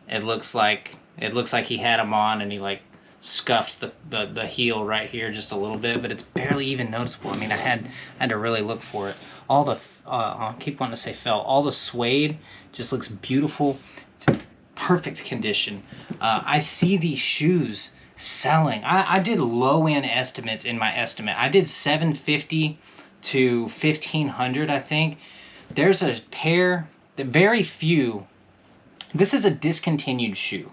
It looks like he had them on and he like scuffed the heel right here just a little bit, but it's barely even noticeable. I mean, I had to really look for it. All the I keep wanting to say felt. All the suede just looks beautiful. It's in perfect condition. I see these shoes selling. I did low-end estimates in my estimate. I did $750 to $1,500, I think. There's a pair, very few. This is a discontinued shoe.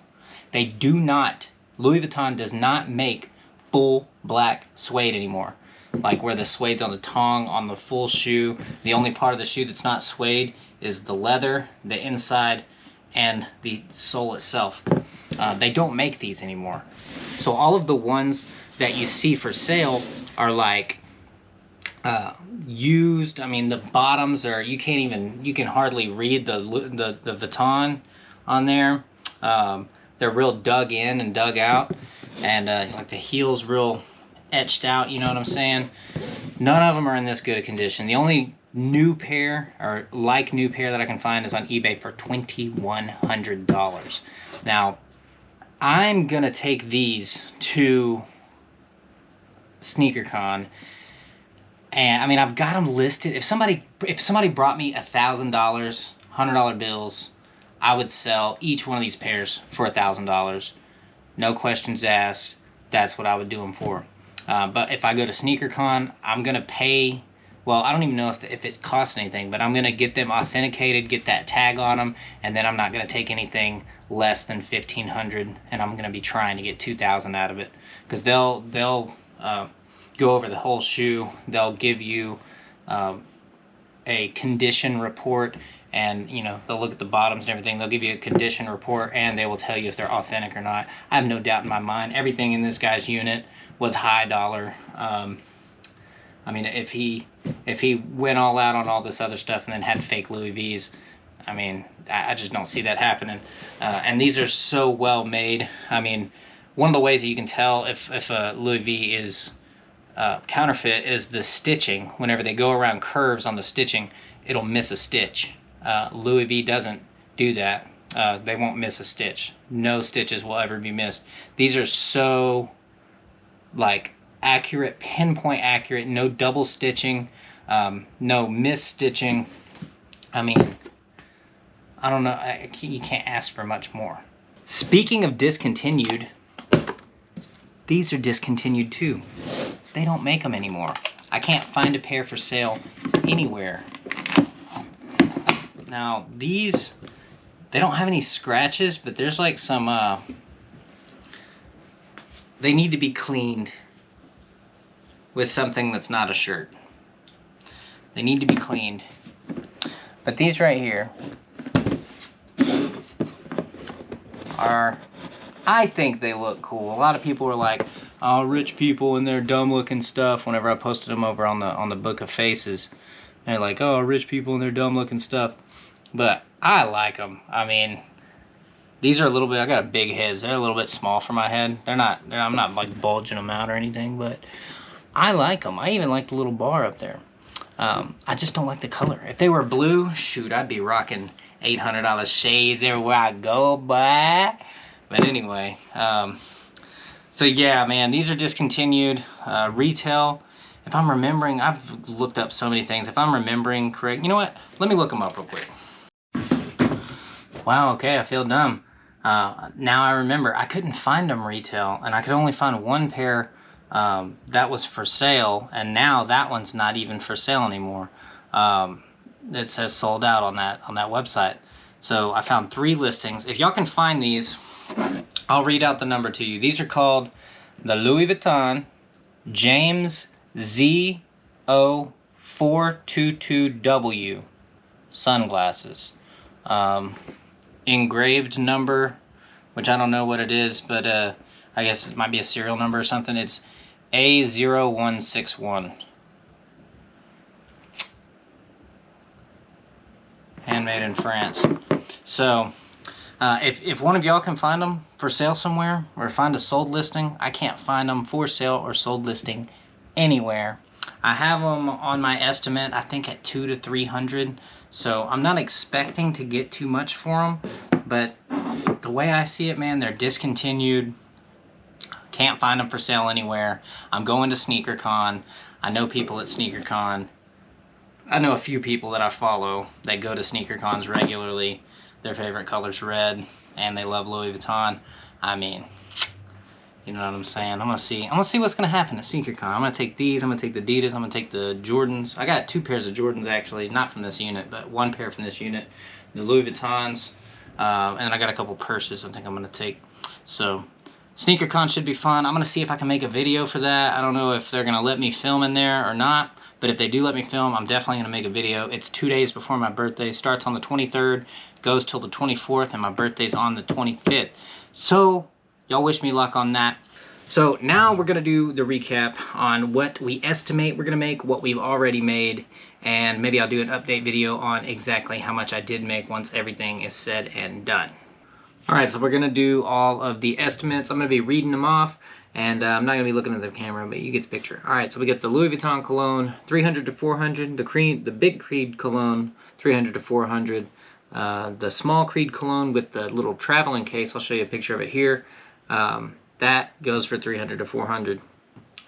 They do not, Louis Vuitton does not make full black suede anymore. Like where the suede's on the tongue, on the full shoe. The only part of the shoe that's not suede is the leather, the inside, and the sole itself. They don't make these anymore. So all of the ones that you see for sale are like used. I mean, the bottoms are, you can hardly read the Vuitton on there. They're real dug in and dug out, and like the heel's real etched out, you know what I'm saying? None of them are in this good a condition. The only new pair, or like new pair, that I can find is on eBay for $2,100. Now, I'm gonna take these to SneakerCon, and I mean, I've got them listed. If somebody brought me $1,000, $100 bills, I would sell each one of these pairs for $1,000. No questions asked. That's what I would do them for. But if I go to SneakerCon, I'm gonna pay. Well, I don't even know if it costs anything, but I'm gonna get them authenticated, get that tag on them, and then I'm not gonna take anything less than $1,500, and I'm gonna be trying to get $2,000 out of it, because they'll go over the whole shoe. They'll give you a condition report, and you know, they'll look at the bottoms and everything. They'll give you a condition report, and they will tell you if they're authentic or not. I have no doubt in my mind everything in this guy's unit was high dollar. I mean, if he went all out on all this other stuff and then had fake Louis V's, I mean, I just don't see that happening. And these are so well made. I mean, one of the ways that you can tell if a Louis V is counterfeit is the stitching. Whenever they go around curves on the stitching, it'll miss a stitch. Louis V doesn't do that. They won't miss a stitch. No stitches will ever be missed. These are so like accurate, pinpoint accurate, no double stitching, no miss stitching. I mean, I don't know, you can't ask for much more. Speaking of discontinued, these are discontinued too. They don't make them anymore. I can't find a pair for sale anywhere. Now these, they don't have any scratches, but there's like some, they need to be cleaned with something that's not a shirt. They need to be cleaned. But these right here are, I think they look cool. A lot of people are like, oh, rich people and their dumb looking stuff. Whenever I posted them over on the Book of Faces, they're like, oh, rich people and their dumb looking stuff. But I like them. I mean, these are a little bit, I got a big head, so they're a little bit small for my head. I'm not like bulging them out or anything, but I like them. I even like the little bar up there. I just don't like the color. If they were blue, shoot, I'd be rocking $800 shades everywhere I go, boy. But anyway, So yeah, man, these are discontinued. Retail, if I'm remembering, I've looked up so many things. If I'm remembering correct, you know what? Let me look them up real quick. Wow, okay, I feel dumb. Now I remember, I couldn't find them retail, and I could only find one pair that was for sale, and now that one's not even for sale anymore. It says sold out on that website. So I found 3 listings. If y'all can find these, I'll read out the number to you. These are called the Louis Vuitton James ZO422W sunglasses. Engraved number, which I don't know what it is, but I guess it might be a serial number or something. It's A0161. Handmade in France. So if one of y'all can find them for sale somewhere, or find a sold listing, I can't find them for sale or sold listing anywhere. I have them on my estimate, I think at $200 to $300. So I'm not expecting to get too much for them, but the way I see it, man, they're discontinued. Can't find them for sale anywhere. I'm going to SneakerCon. I know people at SneakerCon. I know a few people that I follow that go to SneakerCons regularly. Their favorite color's red, and they love Louis Vuitton. I mean, you know what I'm saying? I'm gonna see what's gonna happen at SneakerCon. I'm gonna take these. I'm gonna take the Adidas. I'm gonna take the Jordans. I got 2 pairs of Jordans actually, not from this unit, but 1 pair from this unit. The Louis Vuittons, and then I got a couple purses I think I'm gonna take. So SneakerCon should be fun. I'm gonna see if I can make a video for that. I don't know if they're gonna let me film in there or not, but if they do let me film, I'm definitely gonna make a video. It's 2 days before my birthday. Starts on the 23rd, goes till the 24th, and my birthday's on the 25th. So y'all wish me luck on that. So now we're gonna do the recap on what we estimate we're gonna make, what we've already made, and maybe I'll do an update video on exactly how much I did make once everything is said and done. All right, so we're gonna do all of the estimates. I'm gonna be reading them off, and I'm not gonna be looking at the camera, but you get the picture. All right, so we get the Louis Vuitton cologne, 300 to 400. The big Creed cologne, 300 to 400. The small Creed cologne with the little traveling case, I'll show you a picture of it here. That goes for 300 to 400.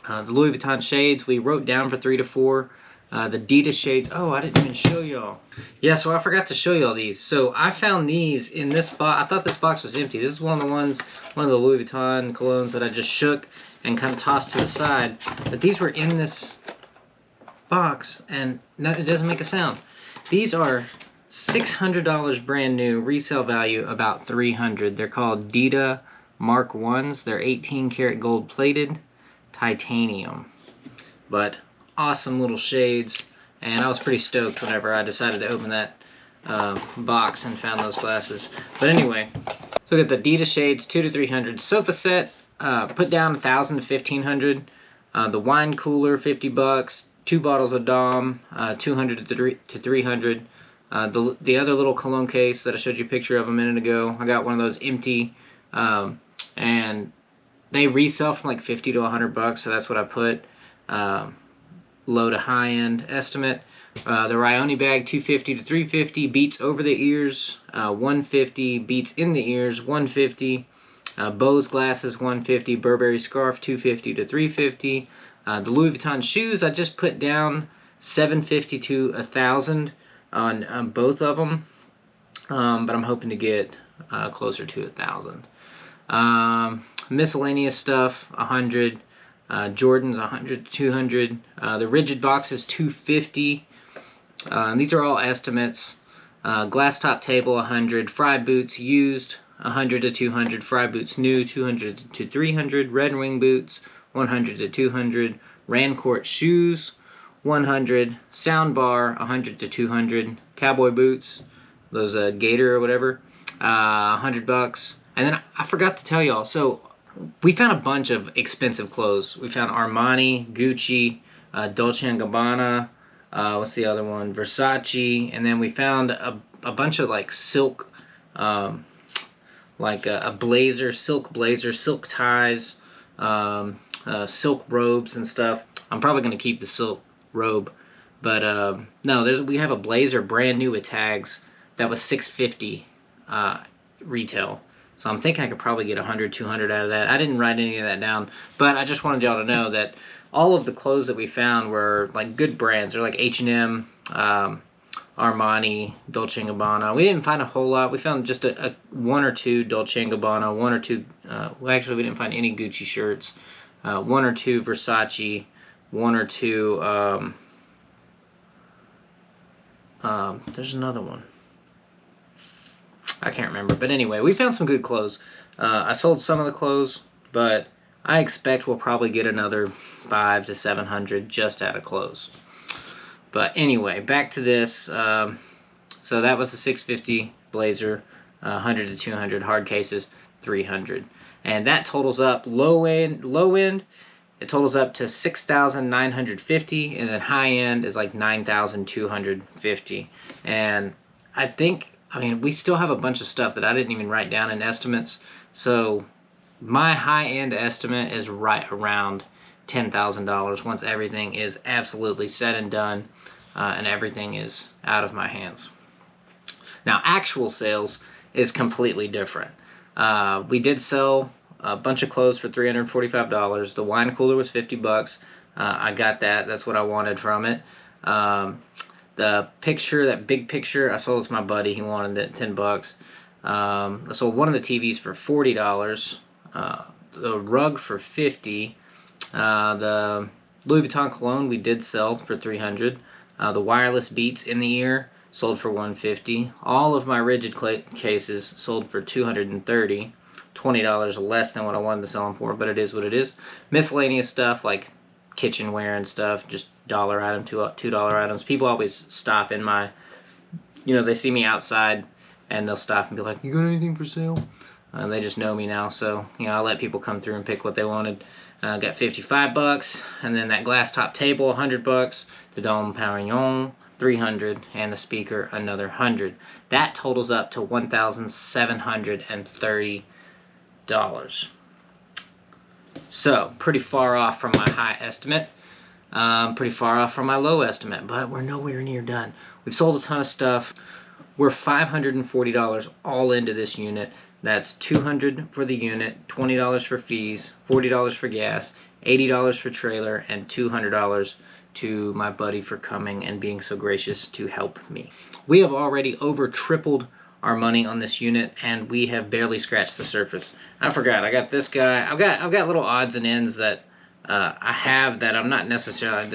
The Louis Vuitton shades, we wrote down for 3 to 4. The Adidas shades, oh, I didn't even show y'all. Yeah, so I forgot to show y'all these. So I found these in this box. I thought this box was empty. This is one of the Louis Vuitton colognes that I just shook and kind of tossed to the side. But these were in this box, and it doesn't make a sound. These are $600 brand new, resale value about $300. They're called Dita Mark 1s. They're 18 karat gold plated, titanium. But awesome little shades, and I was pretty stoked whenever I decided to open that box and found those glasses. But anyway, so we got the Adidas shades, 200 to 300. Sofa set, put down 1,000 to 1,500. The wine cooler, $50. 2 bottles of Dom, 200 to 300. The other little cologne case that I showed you a picture of a minute ago, I got one of those empty, and they resell from like 50 to 100 bucks, so that's what I put. Low to high end estimate. The Rioni bag, 250 to 350. Beats over the ears, 150. Beats in the ears, 150. Bose glasses, 150. Burberry scarf, 250 to 350. The Louis Vuitton shoes, I just put down 750 to 1,000 on both of them, but I'm hoping to get closer to 1,000. Miscellaneous stuff, 100. Jordans, 100 to 200. The rigid box is 250. These are all estimates. Glass top table, 100. Fry boots used, 100 to 200. Fry boots new, 200 to 300. Red wing boots, 100 to 200. Rancourt shoes, 100. Sound bar, 100 to 200. Cowboy boots, those Gator or whatever, 100 bucks. And then I forgot to tell y'all, so we found a bunch of expensive clothes. We found Armani, Gucci, Dolce & Gabbana, what's the other one? Versace, and then we found a bunch of like silk, like a blazer, silk ties, silk robes and stuff. I'm probably gonna keep the silk robe, but no, we have a blazer brand new with tags that was $650 retail. So I'm thinking I could probably get 100, 200 out of that. I didn't write any of that down, but I just wanted y'all to know that all of the clothes that we found were like good brands. They're like H&M, Armani, Dolce & Gabbana. We didn't find a whole lot. We found just a one or two Dolce & Gabbana, one or two, well, actually we didn't find any Gucci shirts, one or two Versace, one or two, there's another one. I can't remember, but anyway, we found some good clothes. I sold some of the clothes, but I expect we'll probably get another 500 to 700 just out of clothes. But anyway, back to this. So that was the 650 Blazer, 100 to 200 hard cases, 300, and that totals up low end. It totals up to 6,950, and then high end is like 9,250. And I mean, we still have a bunch of stuff that I didn't even write down in estimates. So my high-end estimate is right around $10,000 once everything is absolutely said and done, and everything is out of my hands. Now, actual sales is completely different. We did sell a bunch of clothes for $345. The wine cooler was $50. I got that. That's what I wanted from it. The picture, that big picture, I sold it to my buddy. He wanted it, $10. I sold one of the TVs for $40. The rug for $50. The Louis Vuitton cologne we did sell for $300. The wireless Beats in the ear sold for $150. All of my rigid cases sold for $230. $20 less than what I wanted to sell them for, but it is what it is. Miscellaneous stuff like kitchenware and stuff, just $1 item, $2 items. People always stop in my, they see me outside and they'll stop and be like, "You got anything for sale?" They just know me now, so I let people come through and pick what they wanted. Got $55, and then that glass top table, $100. The Dome Pavillon, $300, and the speaker, another $100. That totals up to $1,730. So, pretty far off from my high estimate, pretty far off from my low estimate, but we're nowhere near done. We've sold a ton of stuff. We're $540 all into this unit. That's $200 for the unit, $20 for fees, $40 for gas, $80 for trailer, and $200 to my buddy for coming and being so gracious to help me. We have already over tripled our money on this unit, and we have barely scratched the surface. I forgot, I got this guy. I've got little odds and ends that I have that I'm not necessarily, I'm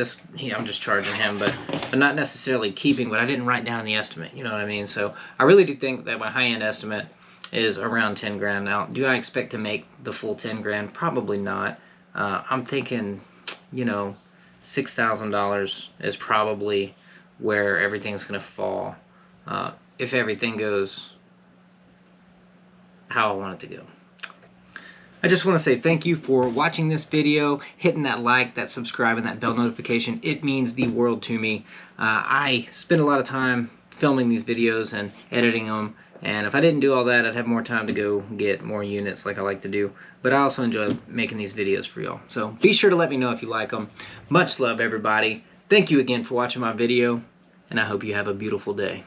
just charging him, but I'm not necessarily keeping, but I didn't write down the estimate, you know what I mean? So I really do think that my high-end estimate is around 10 grand. Now, do I expect to make the full 10 grand? Probably not. I'm thinking, $6,000 is probably where everything's gonna fall. If everything goes how I want it to go. I just want to say thank you for watching this video, hitting that like, that subscribe, and that bell notification. It means the world to me. I spend a lot of time filming these videos and editing them, and if I didn't do all that, I'd have more time to go get more units like I like to do. But I also enjoy making these videos for y'all. So be sure to let me know if you like them. Much love, everybody. Thank you again for watching my video, and I hope you have a beautiful day.